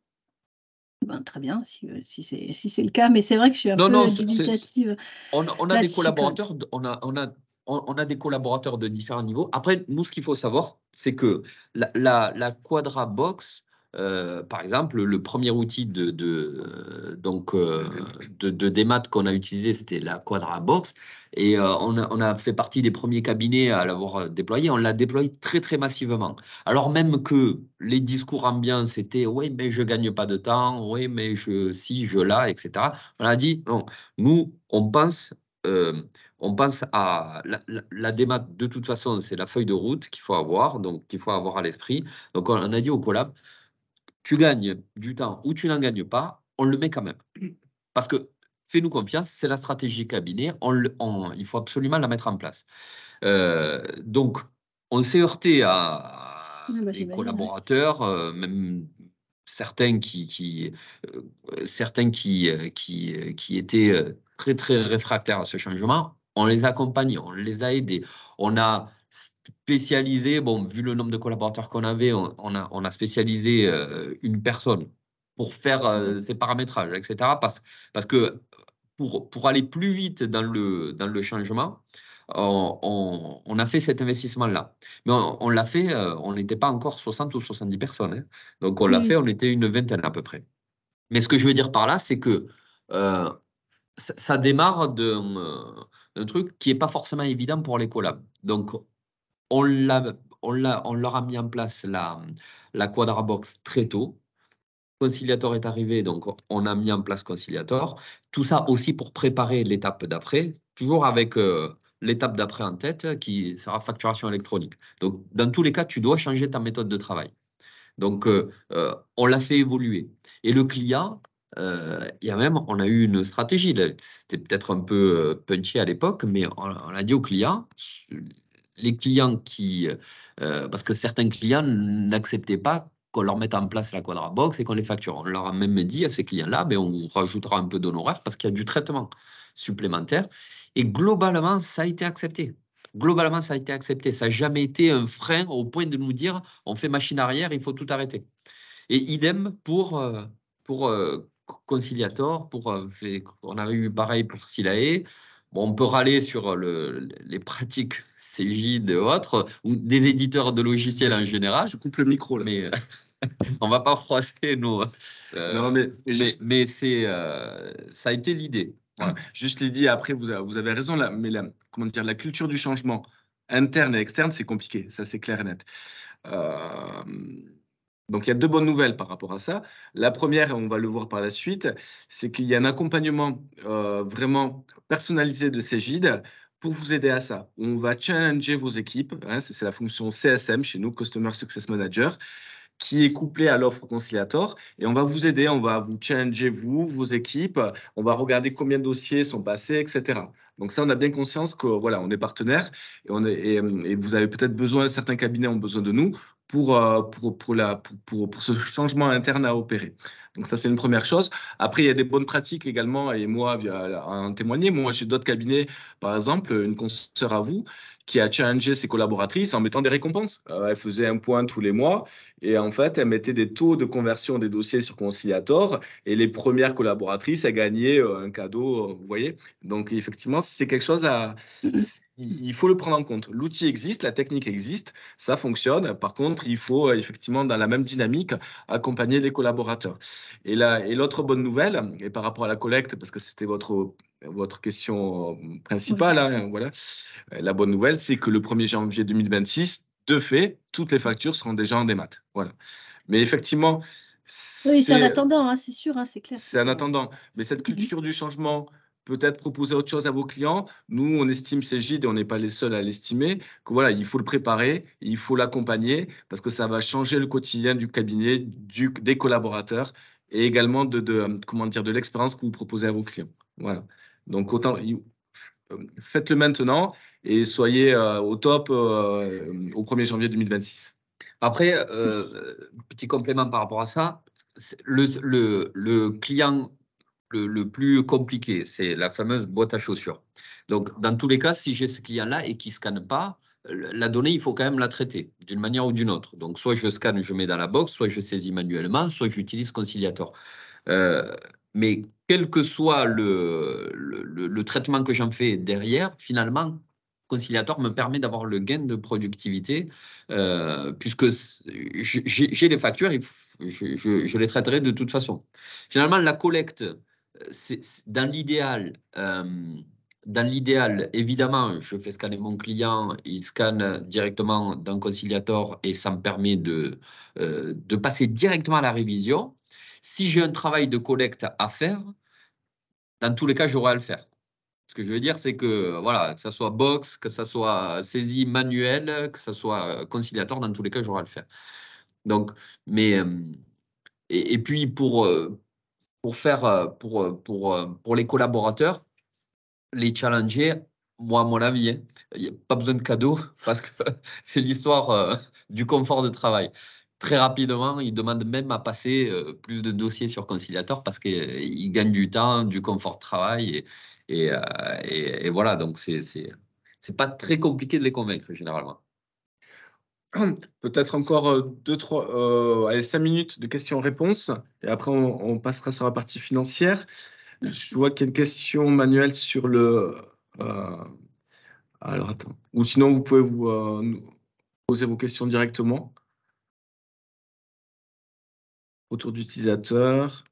Ben, très bien, si c'est le cas, mais c'est vrai que je suis un Non, peu non, dubitative on a des là-dessus quand même. collaborateurs, on a des collaborateurs de différents niveaux. Après, nous, ce qu'il faut savoir, c'est que la Quadra Box, par exemple, le premier outil de démat qu'on a utilisé, c'était la Quadra Box. Et on a fait partie des premiers cabinets à l'avoir déployé. On l'a déployé très, très massivement. Alors même que les discours ambiants, c'était « oui, mais je ne gagne pas de temps, oui, mais si, je là, etc. » On a dit « non, nous, on pense à la démat, de toute façon, c'est la feuille de route qu'il faut avoir, donc qu'il faut avoir à l'esprit. Donc, on a dit au collab, tu gagnes du temps ou tu n'en gagnes pas, on le met quand même. Parce que, fais-nous confiance, c'est la stratégie cabinet, il faut absolument la mettre en place. Donc, on s'est heurté à des collaborateurs, même certains qui étaient très, très réfractaires à ce changement. On les a accompagnés, on les a aidés. On a spécialisé, bon, vu le nombre de collaborateurs qu'on avait, on a spécialisé une personne pour faire ces paramétrages, etc. Parce que pour aller plus vite dans le changement, on a fait cet investissement-là. Mais on l'a fait, on n'était pas encore 60 ou 70 personnes. Hein. Donc, on l'a fait, on était une vingtaine à peu près. Mais ce que je veux dire par là, c'est que ça démarre d'un truc qui n'est pas forcément évident pour les collabs. Donc, on leur a mis en place la Quadra Box très tôt. Conciliator est arrivé, donc on a mis en place Conciliator. Tout ça aussi pour préparer l'étape d'après, toujours avec l'étape d'après en tête, qui sera facturation électronique. Donc, dans tous les cas, tu dois changer ta méthode de travail. Donc, on l'a fait évoluer. Et le client, on a eu une stratégie. C'était peut-être un peu punchy à l'époque, mais on a dit aux clients, les clients parce que certains clients n'acceptaient pas qu'on leur mette en place la Quadrabox et qu'on les facture. On leur a même dit à ces clients-là, on vous rajoutera un peu d'honoraires parce qu'il y a du traitement supplémentaire. Et globalement, ça a été accepté. Globalement, ça a été accepté. Ça n'a jamais été un frein au point de nous dire on fait machine arrière, il faut tout arrêter. Et idem pour Conciliator, on avait eu pareil pour Silae. Bon, on peut râler sur les pratiques Cegid et autres, ou des éditeurs de logiciels en général. Je coupe le micro là. Mais on ne va pas froisser nos. Non, mais ça a été l'idée. Voilà. Juste Lydie, après, vous avez raison, là, mais comment dire, la culture du changement interne et externe, c'est compliqué, ça c'est clair et net. Donc il y a deux bonnes nouvelles par rapport à ça. La première, on va le voir par la suite, c'est qu'il y a un accompagnement vraiment personnalisé de Cegid pour vous aider à ça. On va challenger vos équipes, hein, c'est la fonction CSM chez nous, Customer Success Manager, qui est couplé à l'offre Conciliator, et on va vous aider, on va vous challenger, vos équipes, on va regarder combien de dossiers sont passés, etc. Donc ça, on a bien conscience que voilà, on est partenaire, et vous avez peut-être besoin, certains cabinets ont besoin de nous pour ce changement interne à opérer. Donc ça, c'est une première chose. Après, il y a des bonnes pratiques également, et moi, en témoigner. Moi, j'ai d'autres cabinets, par exemple, une consoeur à vous, qui a challengé ses collaboratrices en mettant des récompenses. Elle faisait un point tous les mois, et en fait, elle mettait des taux de conversion des dossiers sur Conciliator, et les premières collaboratrices, elles gagnaient un cadeau, vous voyez. Donc, effectivement, c'est quelque chose il faut le prendre en compte. L'outil existe, la technique existe, ça fonctionne. Par contre, il faut effectivement, dans la même dynamique, accompagner les collaborateurs. Et l'autre bonne nouvelle, et par rapport à la collecte, parce que c'était votre question principale, hein, voilà. La bonne nouvelle, c'est que le 1er janvier 2026, de fait, toutes les factures seront déjà en démat. Voilà. Mais effectivement, oui, c'est en attendant, hein, c'est sûr, hein, c'est clair. C'est en attendant. Mais cette culture du changement, peut-être proposer autre chose à vos clients. Nous, on estime Cegid, et on n'est pas les seuls à l'estimer, que voilà, il faut le préparer, il faut l'accompagner, parce que ça va changer le quotidien du cabinet, des collaborateurs, et également de l'expérience que vous proposez à vos clients. Voilà. Donc, faites-le maintenant et soyez au top au 1er janvier 2026. Après, petit complément par rapport à ça, le client le plus compliqué, c'est la fameuse boîte à chaussures. Donc, dans tous les cas, si j'ai ce client-là et qu'il ne scanne pas, la donnée, il faut quand même la traiter d'une manière ou d'une autre. Donc, soit je scanne, je mets dans la box, soit je saisis manuellement, soit j'utilise Conciliator. Mais quel que soit le traitement que j'en fais derrière, finalement, Conciliator me permet d'avoir le gain de productivité, puisque j'ai les factures et je les traiterai de toute façon. Finalement, la collecte, dans l'idéal, évidemment, je fais scanner mon client, il scanne directement dans Conciliator et ça me permet de passer directement à la révision. Si j'ai un travail de collecte à faire, dans tous les cas, j'aurai à le faire. Ce que je veux dire, c'est que, voilà, que ce soit box, que ce soit saisie manuelle, que ce soit conciliateur, dans tous les cas, j'aurai à le faire. Donc, mais, et puis pour les collaborateurs, les challenger, moi, à mon avis, il n'y a pas besoin de cadeau parce que c'est l'histoire du confort de travail. Très rapidement, ils demandent même à passer plus de dossiers sur Conciliator parce qu'ils gagnent du temps, du confort de travail. Et voilà, donc c'est pas très compliqué de les convaincre généralement. Peut-être encore 5 minutes de questions-réponses et après on passera sur la partie financière. Je vois qu'il y a une question manuelle sur le... alors attends. Ou sinon vous pouvez nous poser vos questions directement. Autour d'utilisateur.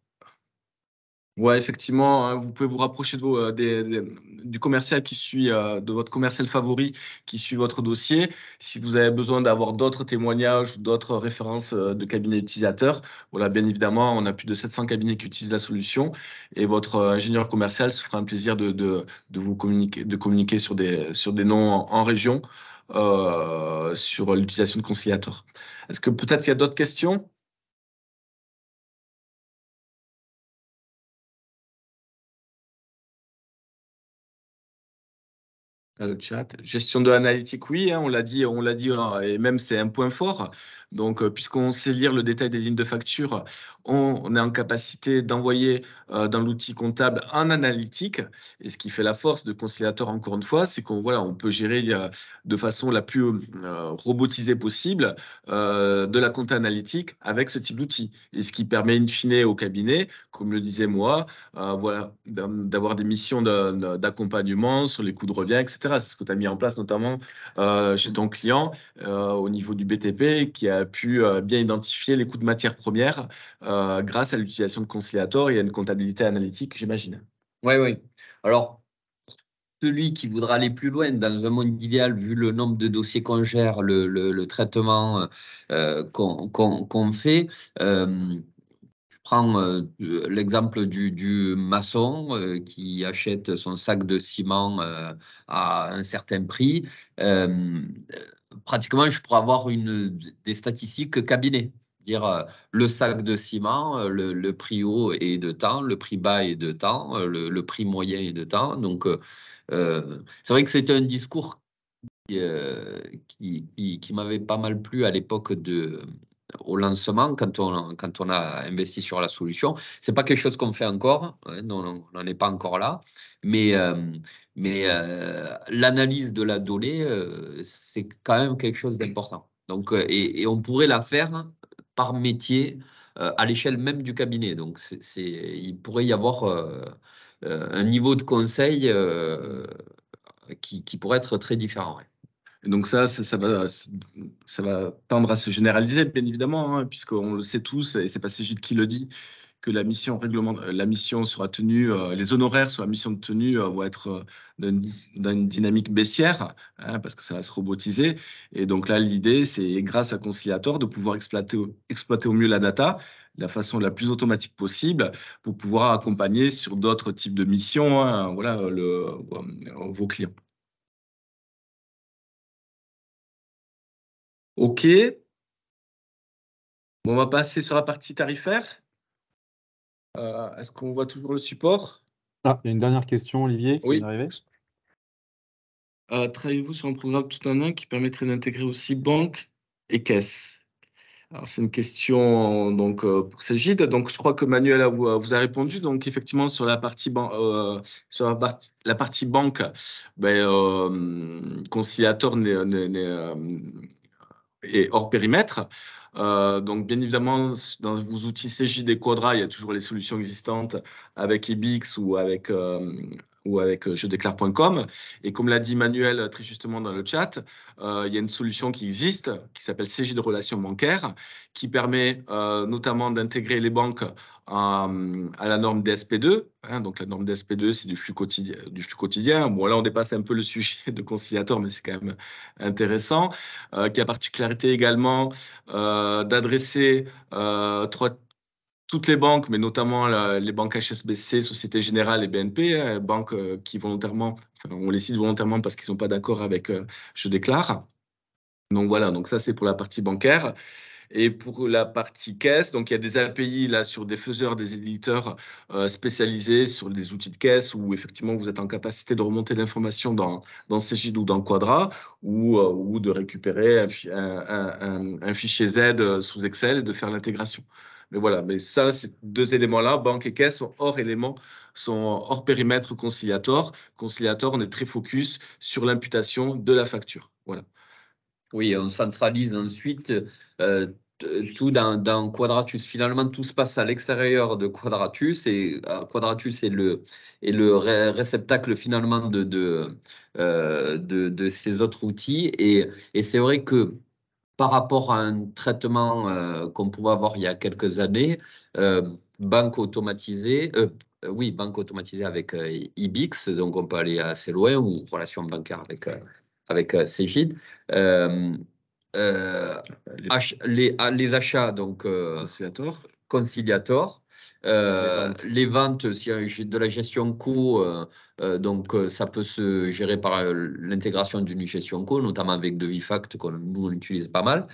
Ouais, effectivement, hein, vous pouvez vous rapprocher du commercial qui suit, de votre commercial favori qui suit votre dossier. Si vous avez besoin d'avoir d'autres témoignages ou d'autres références de cabinets utilisateurs, voilà, bien évidemment, on a plus de 700 cabinets qui utilisent la solution et votre ingénieur commercial se fera un plaisir de vous communiquer sur des noms en région sur l'utilisation de Conciliator. Est-ce que peut-être il y a d'autres questions? Le chat. Gestion de l'analytique, oui, hein, on l'a dit, et même c'est un point fort. Donc, puisqu'on sait lire le détail des lignes de facture, on est en capacité d'envoyer dans l'outil comptable un analytique. Et ce qui fait la force de Conciliator, encore une fois, c'est qu'on on peut gérer de façon la plus robotisée possible de la compta analytique avec ce type d'outil. Et ce qui permet in fine au cabinet, comme le disais moi, d'avoir des missions d'accompagnement sur les coûts de revient, etc. C'est ce que tu as mis en place notamment chez ton client au niveau du BTP qui a pu bien identifier les coûts de matières premières grâce à l'utilisation de Conciliator et à une comptabilité analytique, j'imagine. Oui, oui. Alors, celui qui voudra aller plus loin, dans un monde idéal, vu le nombre de dossiers qu'on gère, le traitement qu'on fait, je prends l'exemple du maçon qui achète son sac de ciment à un certain prix. Pratiquement, je pourrais avoir des statistiques cabinet. Dire le sac de ciment, le prix haut est de temps, le prix bas est de temps, le prix moyen est de temps. Donc, c'est vrai que c'était un discours qui m'avait pas mal plu à l'époque au lancement quand on a investi sur la solution. C'est pas quelque chose qu'on fait encore, hein, on n'en est pas encore là, mais l'analyse de la donnée, c'est quand même quelque chose d'important. Donc, et on pourrait la faire par métier à l'échelle même du cabinet. Donc, il pourrait y avoir un niveau de conseil qui pourrait être très différent. Ouais. Et donc ça va tendre à se généraliser, bien évidemment, hein, puisqu'on le sait tous, et c'est pas Cégide qui le dit, que la mission sera tenue, les honoraires sur la mission de tenue vont être dans une dynamique baissière, hein, parce que ça va se robotiser. Et donc là, l'idée, c'est grâce à Conciliator de pouvoir exploiter au mieux la data de la façon la plus automatique possible pour pouvoir accompagner sur d'autres types de missions, hein, voilà, vos clients. OK. Bon, on va passer sur la partie tarifaire. Est-ce qu'on voit toujours le support? Ah, il y a une dernière question, Olivier, qui Oui. vient d'arriver. Travaillez-vous sur un programme tout en un qui permettrait d'intégrer aussi banque et caisse? Alors, c'est une question donc, pour Cégide. Donc, je crois que Manuel vous a répondu. Donc, effectivement, sur la partie, la partie banque, Conciliator est hors périmètre. Donc, bien évidemment, dans vos outils Cégide et Quadra, il y a toujours les solutions existantes avec Ebix ou avec jedéclare.com. Et comme l'a dit Manuel très justement dans le chat, il y a une solution qui existe qui s'appelle Cégide Relations Bancaires qui permet notamment d'intégrer les banques à la norme DSP2. Hein, donc, la norme DSP2, c'est du flux quotidien. Bon, là, on dépasse un peu le sujet de Conciliator, mais c'est quand même intéressant. Qui a particularité également d'adresser toutes les banques, mais notamment les banques HSBC, Société Générale et BNP, hein, banques qui volontairement, on les cite volontairement parce qu'ils ne sont pas d'accord avec Je déclare. Donc voilà, donc ça c'est pour la partie bancaire. Et pour la partie caisse, donc il y a des API là sur des faiseurs, des éditeurs spécialisés sur des outils de caisse où effectivement vous êtes en capacité de remonter l'information dans Cégide ou dans Quadra ou de récupérer un fichier Z sous Excel et de faire l'intégration. Mais voilà, mais ça, ces deux éléments-là, banque et caisse, sont hors périmètre Conciliator. Conciliator, on est très focus sur l'imputation de la facture. Voilà. Oui, on centralise ensuite tout dans Quadratus. Finalement, tout se passe à l'extérieur de Quadratus et Quadratus est le réceptacle finalement de ces autres outils. Et c'est vrai que par rapport à un traitement qu'on pouvait avoir il y a quelques années, banque automatisée, oui, banque automatisée avec Ibix, donc on peut aller assez loin, ou relation bancaire avec Cegid. Les achats, donc Conciliator. Les ventes, si j'ai de la gestion co, donc ça peut se gérer par l'intégration d'une gestion co, notamment avec Devifact, nous on utilise pas mal.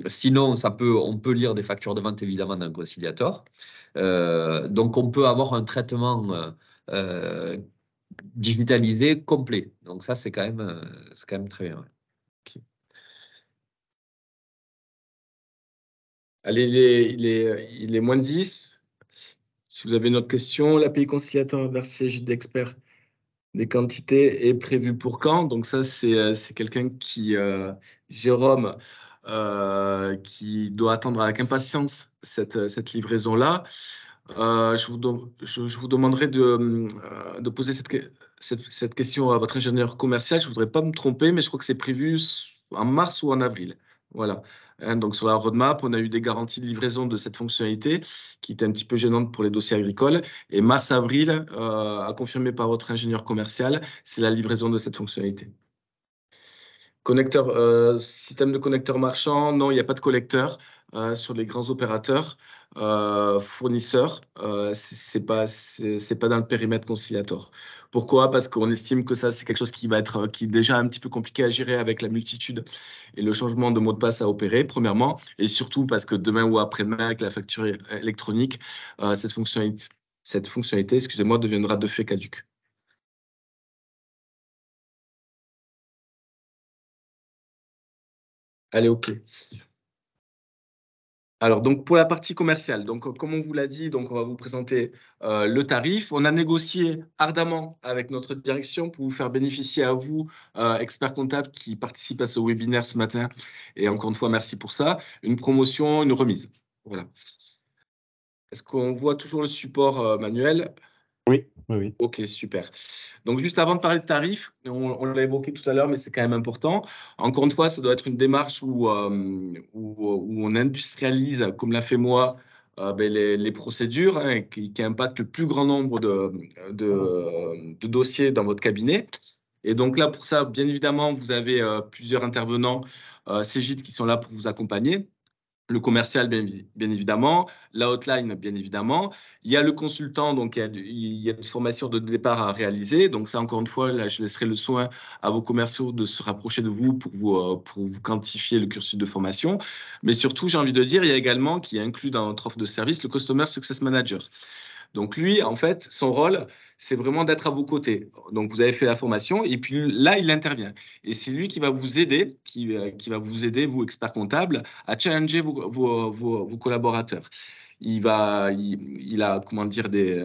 Sinon, on peut lire des factures de vente évidemment dans Conciliator. Donc on peut avoir un traitement digitalisé complet. Donc ça, c'est quand même très bien. Ouais. Okay. Allez, il est moins de 10. Si vous avez une autre question, l'API conciliateur vers Cegid d'expert des quantités est prévu pour quand? Donc ça, c'est quelqu'un qui, Jérôme, qui doit attendre avec impatience cette livraison-là. Je vous demanderai de poser cette question à votre ingénieur commercial. Je ne voudrais pas me tromper, mais je crois que c'est prévu en mars ou en avril. Voilà. Donc sur la roadmap, on a eu des garanties de livraison de cette fonctionnalité qui était un petit peu gênante pour les dossiers agricoles. Et mars-avril, à confirmer par votre ingénieur commercial, c'est la livraison de cette fonctionnalité. Connecteur, système de connecteur marchand, non, il n'y a pas de collecteur sur les grands opérateurs. Fournisseurs, c'est pas dans le périmètre conciliator. Pourquoi? Parce qu'on estime que ça, c'est quelque chose qui est déjà un petit peu compliqué à gérer avec la multitude et le changement de mot de passe à opérer, premièrement, et surtout parce que demain ou après-demain, avec la facture électronique, cette fonctionnalité, excusez-moi, deviendra de fait caduque. Allez, OK. Alors, donc, pour la partie commerciale, donc, comme on vous l'a dit, donc, on va vous présenter le tarif. On a négocié ardemment avec notre direction pour vous faire bénéficier à vous, experts comptables qui participent à ce webinaire ce matin. Et encore une fois, merci pour ça. Une promotion, une remise. Voilà. Est-ce qu'on voit toujours le support manuel? Oui, oui, oui. OK, super. Donc, juste avant de parler de tarifs, on l'a évoqué tout à l'heure, mais c'est quand même important. Encore une fois, ça doit être une démarche où on industrialise, comme l'a fait moi, les procédures hein, qui impactent le plus grand nombre de dossiers dans votre cabinet. Et donc là, pour ça, bien évidemment, vous avez plusieurs intervenants, Cegid, qui sont là pour vous accompagner. Le commercial, bien évidemment, la hotline, bien évidemment. Il y a le consultant, donc il y a une formation de départ à réaliser. Donc ça, encore une fois, là, je laisserai le soin à vos commerciaux de se rapprocher de vous pour vous quantifier le cursus de formation. Mais surtout, j'ai envie de dire, il y a également, qui est inclus dans notre offre de service, le Customer Success Manager. Donc lui, en fait, son rôle, c'est vraiment d'être à vos côtés. Donc vous avez fait la formation et puis là, il intervient. Et c'est lui qui va vous aider, qui va vous aider, vous, experts comptables, à challenger vos collaborateurs. Il a, comment dire, des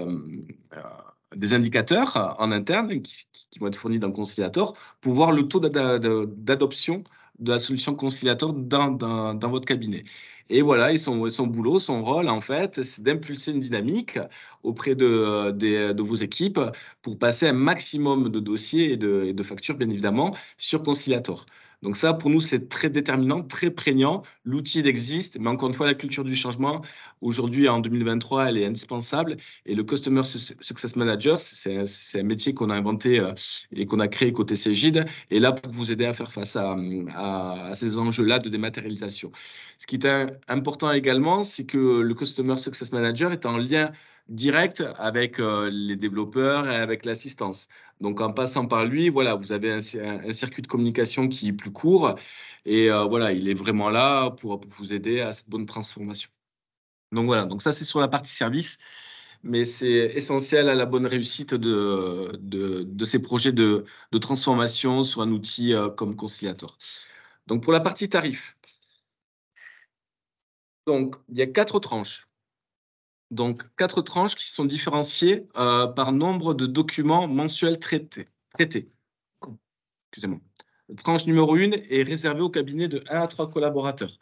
indicateurs en interne qui vont être fournis dans le conciliator pour voir le taux d'adoption de la solution conciliator dans votre cabinet. Et voilà, et son boulot, son rôle, en fait, c'est d'impulser une dynamique auprès de vos équipes pour passer un maximum de dossiers et de factures, bien évidemment, sur Conciliator. Donc ça, pour nous, c'est très déterminant, très prégnant. L'outil existe, mais encore une fois, la culture du changement, aujourd'hui, en 2023, elle est indispensable. Et le Customer Success Manager, c'est un métier qu'on a inventé et qu'on a créé côté Cegid, et là pour vous aider à faire face à ces enjeux-là de dématérialisation. Ce qui est important également, c'est que le Customer Success Manager est en lien direct avec les développeurs et avec l'assistance. Donc, en passant par lui, voilà, vous avez un circuit de communication qui est plus court et voilà, il est vraiment là pour vous aider à cette bonne transformation. Donc, voilà, donc ça, c'est sur la partie service, mais c'est essentiel à la bonne réussite de ces projets de transformation sur un outil comme Conciliator. Donc, pour la partie tarif, donc, il y a 4 tranches. Donc, 4 tranches qui sont différenciées par nombre de documents mensuels traités. Excusez-moi. Tranche numéro 1 est réservée au cabinet de 1 à 3 collaborateurs.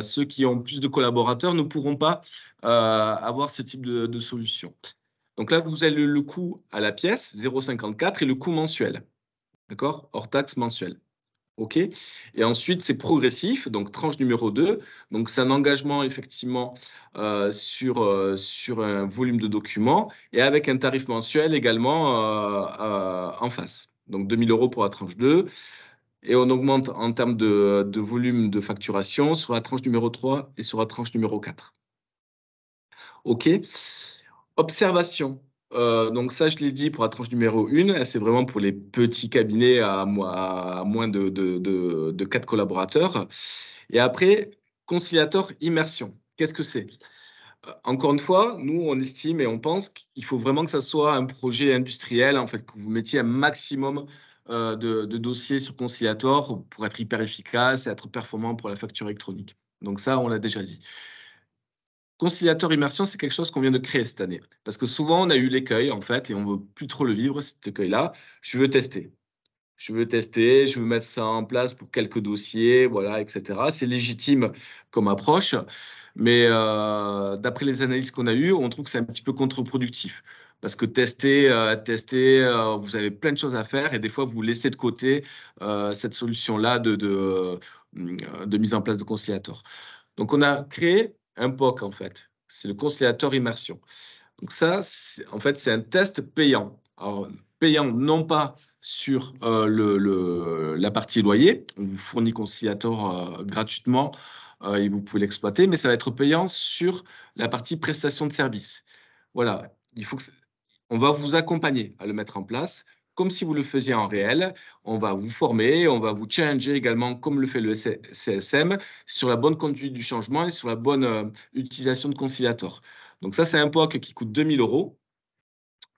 Ceux qui ont plus de collaborateurs ne pourront pas avoir ce type de solution. Donc là, vous avez le coût à la pièce, 0,54, et le coût mensuel, d'accord, hors taxe mensuelle. OK. Et ensuite, c'est progressif, donc tranche numéro 2. Donc, c'est un engagement, effectivement, sur un volume de documents et avec un tarif mensuel également en face. Donc, 2 000 € pour la tranche 2. Et on augmente en termes de volume de facturation sur la tranche numéro 3 et sur la tranche numéro 4. OK. Observation. Donc ça, je l'ai dit pour la tranche numéro 1, c'est vraiment pour les petits cabinets à moins de 4 collaborateurs. Et après, conciliateur immersion. Qu'est-ce que c'est? Encore une fois, nous, on estime et on pense qu'il faut vraiment que ça soit un projet industriel, en fait, que vous mettiez un maximum de dossiers sur Conciliator pour être hyper efficace et être performant pour la facture électronique. Donc ça, on l'a déjà dit. Conciliator immersion, c'est quelque chose qu'on vient de créer cette année. Parce que souvent, on a eu l'écueil, en fait, et on ne veut plus trop le vivre, cet écueil-là. Je veux tester, je veux mettre ça en place pour quelques dossiers, voilà, etc. C'est légitime comme approche, mais d'après les analyses qu'on a eues, on trouve que c'est un petit peu contre-productif. Parce que tester, vous avez plein de choses à faire et des fois, vous laissez de côté cette solution-là de mise en place de Conciliator. Donc, on a créé un POC, en fait. C'est le Conciliator immersion. Donc ça, en fait, c'est un test payant. Alors, payant non pas sur la partie loyer, on vous fournit Conciliator gratuitement et vous pouvez l'exploiter, mais ça va être payant sur la partie prestation de service. Voilà, on va vous accompagner à le mettre en place, comme si vous le faisiez en réel. On va vous former, on va vous challenger également, comme le fait le CSM, sur la bonne conduite du changement et sur la bonne utilisation de Conciliator. Donc ça, c'est un POC qui coûte 2 000 €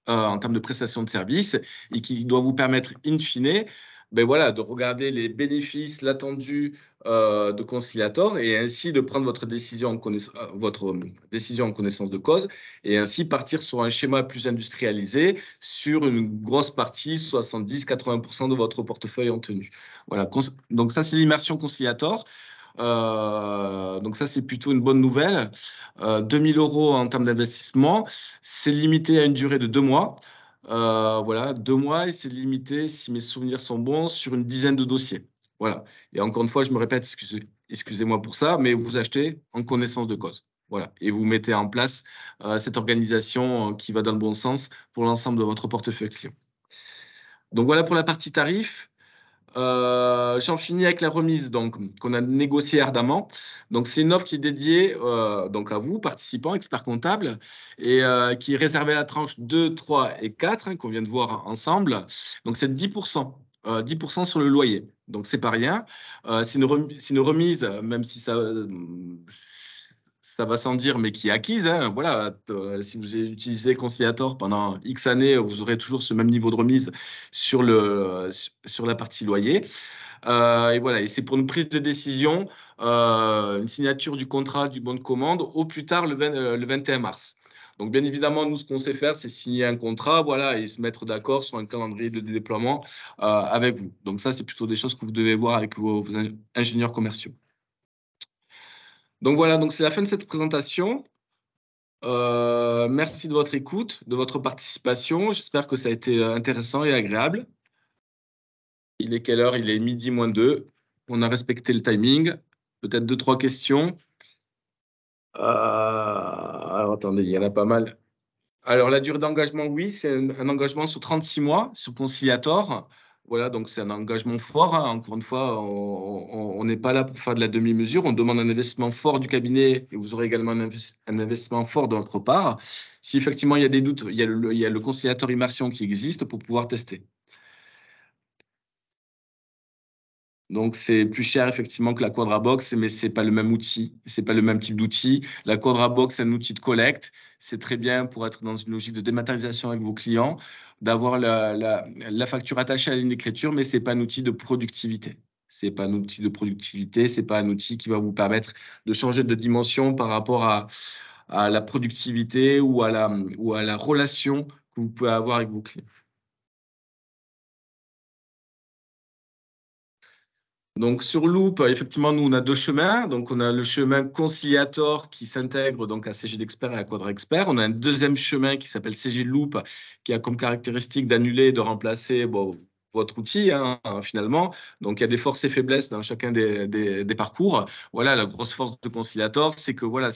en termes de prestation de service et qui doit vous permettre, in fine, ben voilà, de regarder les bénéfices, l'attendu de Conciliator et ainsi de prendre votre décision en connaissance de cause et ainsi partir sur un schéma plus industrialisé sur une grosse partie, 70-80% de votre portefeuille en tenue. Voilà, donc ça, c'est l'immersion Conciliator. Donc ça, c'est plutôt une bonne nouvelle. 2 000 € en termes d'investissement, c'est limité à une durée de 2 mois. Voilà, 2 mois et c'est limité, si mes souvenirs sont bons, sur une dizaine de dossiers. Voilà. Et encore une fois, je me répète, excusez-moi pour ça, mais vous achetez en connaissance de cause. Voilà. Et vous mettez en place cette organisation qui va dans le bon sens pour l'ensemble de votre portefeuille client. Donc voilà pour la partie tarif. J'en finis avec la remise qu'on a négociée ardemment. Donc, c'est une offre qui est dédiée donc à vous, participants, experts comptables, et qui est réservée à la tranche 2, 3 et 4, qu'on vient de voir ensemble. Donc, c'est 10%. 10% sur le loyer. Donc, c'est pas rien. C'est une remise, même si ça va sans dire, mais qui est acquise. Hein. Voilà, si vous utilisez Conciliator pendant X années, vous aurez toujours ce même niveau de remise sur la partie loyer. Et voilà, et c'est pour une prise de décision, une signature du contrat du bon de commande au plus tard le 21 mars. Donc, bien évidemment, nous, ce qu'on sait faire, c'est signer un contrat, voilà, et se mettre d'accord sur un calendrier de déploiement avec vous. Donc, ça, c'est plutôt des choses que vous devez voir avec vos ingénieurs commerciaux. Donc, voilà, donc c'est la fin de cette présentation. Merci de votre écoute, de votre participation. J'espère que ça a été intéressant et agréable. Il est quelle heure? Il est midi moins 2. On a respecté le timing. Peut-être 2-3 questions. Alors, attendez, il y en a pas mal. Alors, la durée d'engagement, oui, c'est un engagement sur 36 mois sur Conciliator. Voilà, donc c'est un engagement fort. Hein. Encore une fois, on n'est pas là pour faire de la demi-mesure. On demande un investissement fort du cabinet et vous aurez également un investissement fort de notre part. Si effectivement il y a des doutes, il y a le Conciliator immersion qui existe pour pouvoir tester. Donc, c'est plus cher effectivement que la Quadrabox, mais ce n'est pas le même outil, ce n'est pas le même type d'outil. La Quadrabox, c'est un outil de collecte. C'est très bien pour être dans une logique de dématérialisation avec vos clients, d'avoir la facture attachée à la ligne d'écriture, mais ce n'est pas un outil de productivité. Ce n'est pas un outil de productivité, ce n'est pas un outil qui va vous permettre de changer de dimension par rapport à la productivité ou à la relation que vous pouvez avoir avec vos clients. Donc, sur Loop, effectivement, nous, on a 2 chemins. Donc, on a le chemin Conciliator qui s'intègre donc à CG d'Expert et à Quadra Expert. On a un deuxième chemin qui s'appelle CG Loop qui a comme caractéristique d'annuler et de remplacer votre outil, hein, finalement. Donc, il y a des forces et faiblesses dans chacun des parcours. Voilà, la grosse force de Conciliator, c'est que voilà,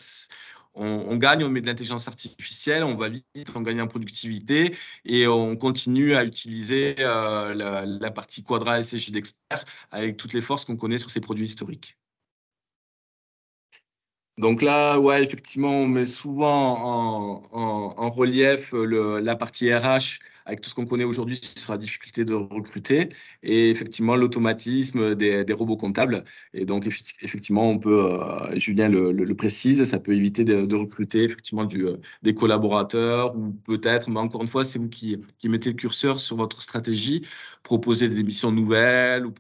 on gagne, on met de l'intelligence artificielle, on va vite, on gagne en productivité et on continue à utiliser la partie Quadra SCJ d'expert avec toutes les forces qu'on connaît sur ces produits historiques. Donc là, ouais, effectivement, on met souvent en relief la partie RH avec tout ce qu'on connaît aujourd'hui sur la difficulté de recruter et effectivement l'automatisme des robots comptables. Et donc, effectivement, on peut, Julien le précise, ça peut éviter de recruter effectivement des collaborateurs ou peut-être, mais encore une fois, c'est vous qui mettez le curseur sur votre stratégie, proposer des missions nouvelles ou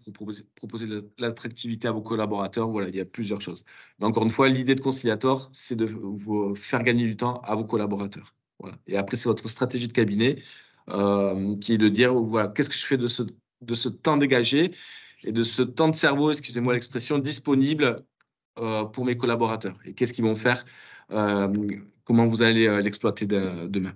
proposer de l'attractivité à vos collaborateurs. Voilà, il y a plusieurs choses. Mais encore une fois, l'idée de Conciliator, c'est de vous faire gagner du temps à vos collaborateurs. Voilà. Et après, c'est votre stratégie de cabinet qui est de dire, voilà, qu'est-ce que je fais de ce temps dégagé et de ce temps de cerveau, excusez-moi l'expression, disponible pour mes collaborateurs. Et qu'est-ce qu'ils vont faire, comment vous allez l'exploiter demain.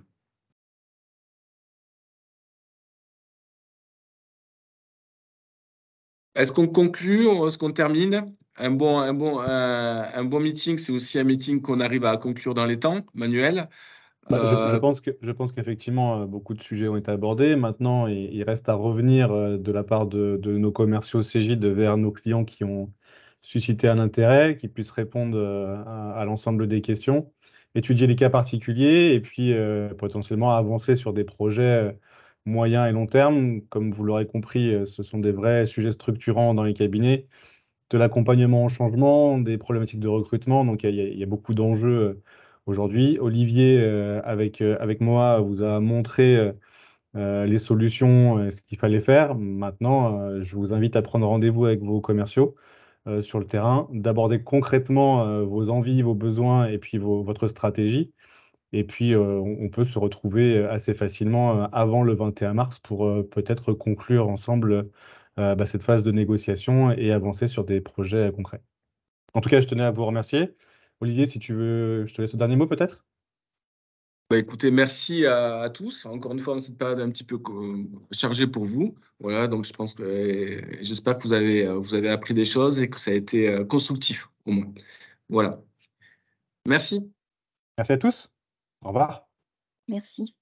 Est-ce qu'on conclut? Est-ce qu'on termine? Un bon meeting, c'est aussi un meeting qu'on arrive à conclure dans les temps, Manuel. Je pense qu'effectivement, beaucoup de sujets ont été abordés. Maintenant, il reste à revenir de la part de nos commerciaux Cegid vers nos clients qui ont suscité un intérêt, qui puissent répondre à l'ensemble des questions, étudier les cas particuliers et puis potentiellement avancer sur des projets moyens et long terme. Comme vous l'aurez compris, ce sont des vrais sujets structurants dans les cabinets, de l'accompagnement au changement, des problématiques de recrutement. Donc, il y a beaucoup d'enjeux aujourd'hui. Olivier, avec moi, vous a montré les solutions, ce qu'il fallait faire. Maintenant, je vous invite à prendre rendez-vous avec vos commerciaux sur le terrain, d'aborder concrètement vos envies, vos besoins et puis votre stratégie. Et puis, on peut se retrouver assez facilement avant le 21 mars pour peut-être conclure ensemble cette phase de négociation et avancer sur des projets concrets. En tout cas, je tenais à vous remercier. Olivier, si tu veux, je te laisse le dernier mot peut-être. Bah, écoutez, merci à tous. Encore une fois, dans cette période un petit peu chargée pour vous. Voilà, donc je pense que j'espère que vous avez appris des choses et que ça a été constructif au moins. Voilà. Merci. Merci à tous. Au revoir. Merci.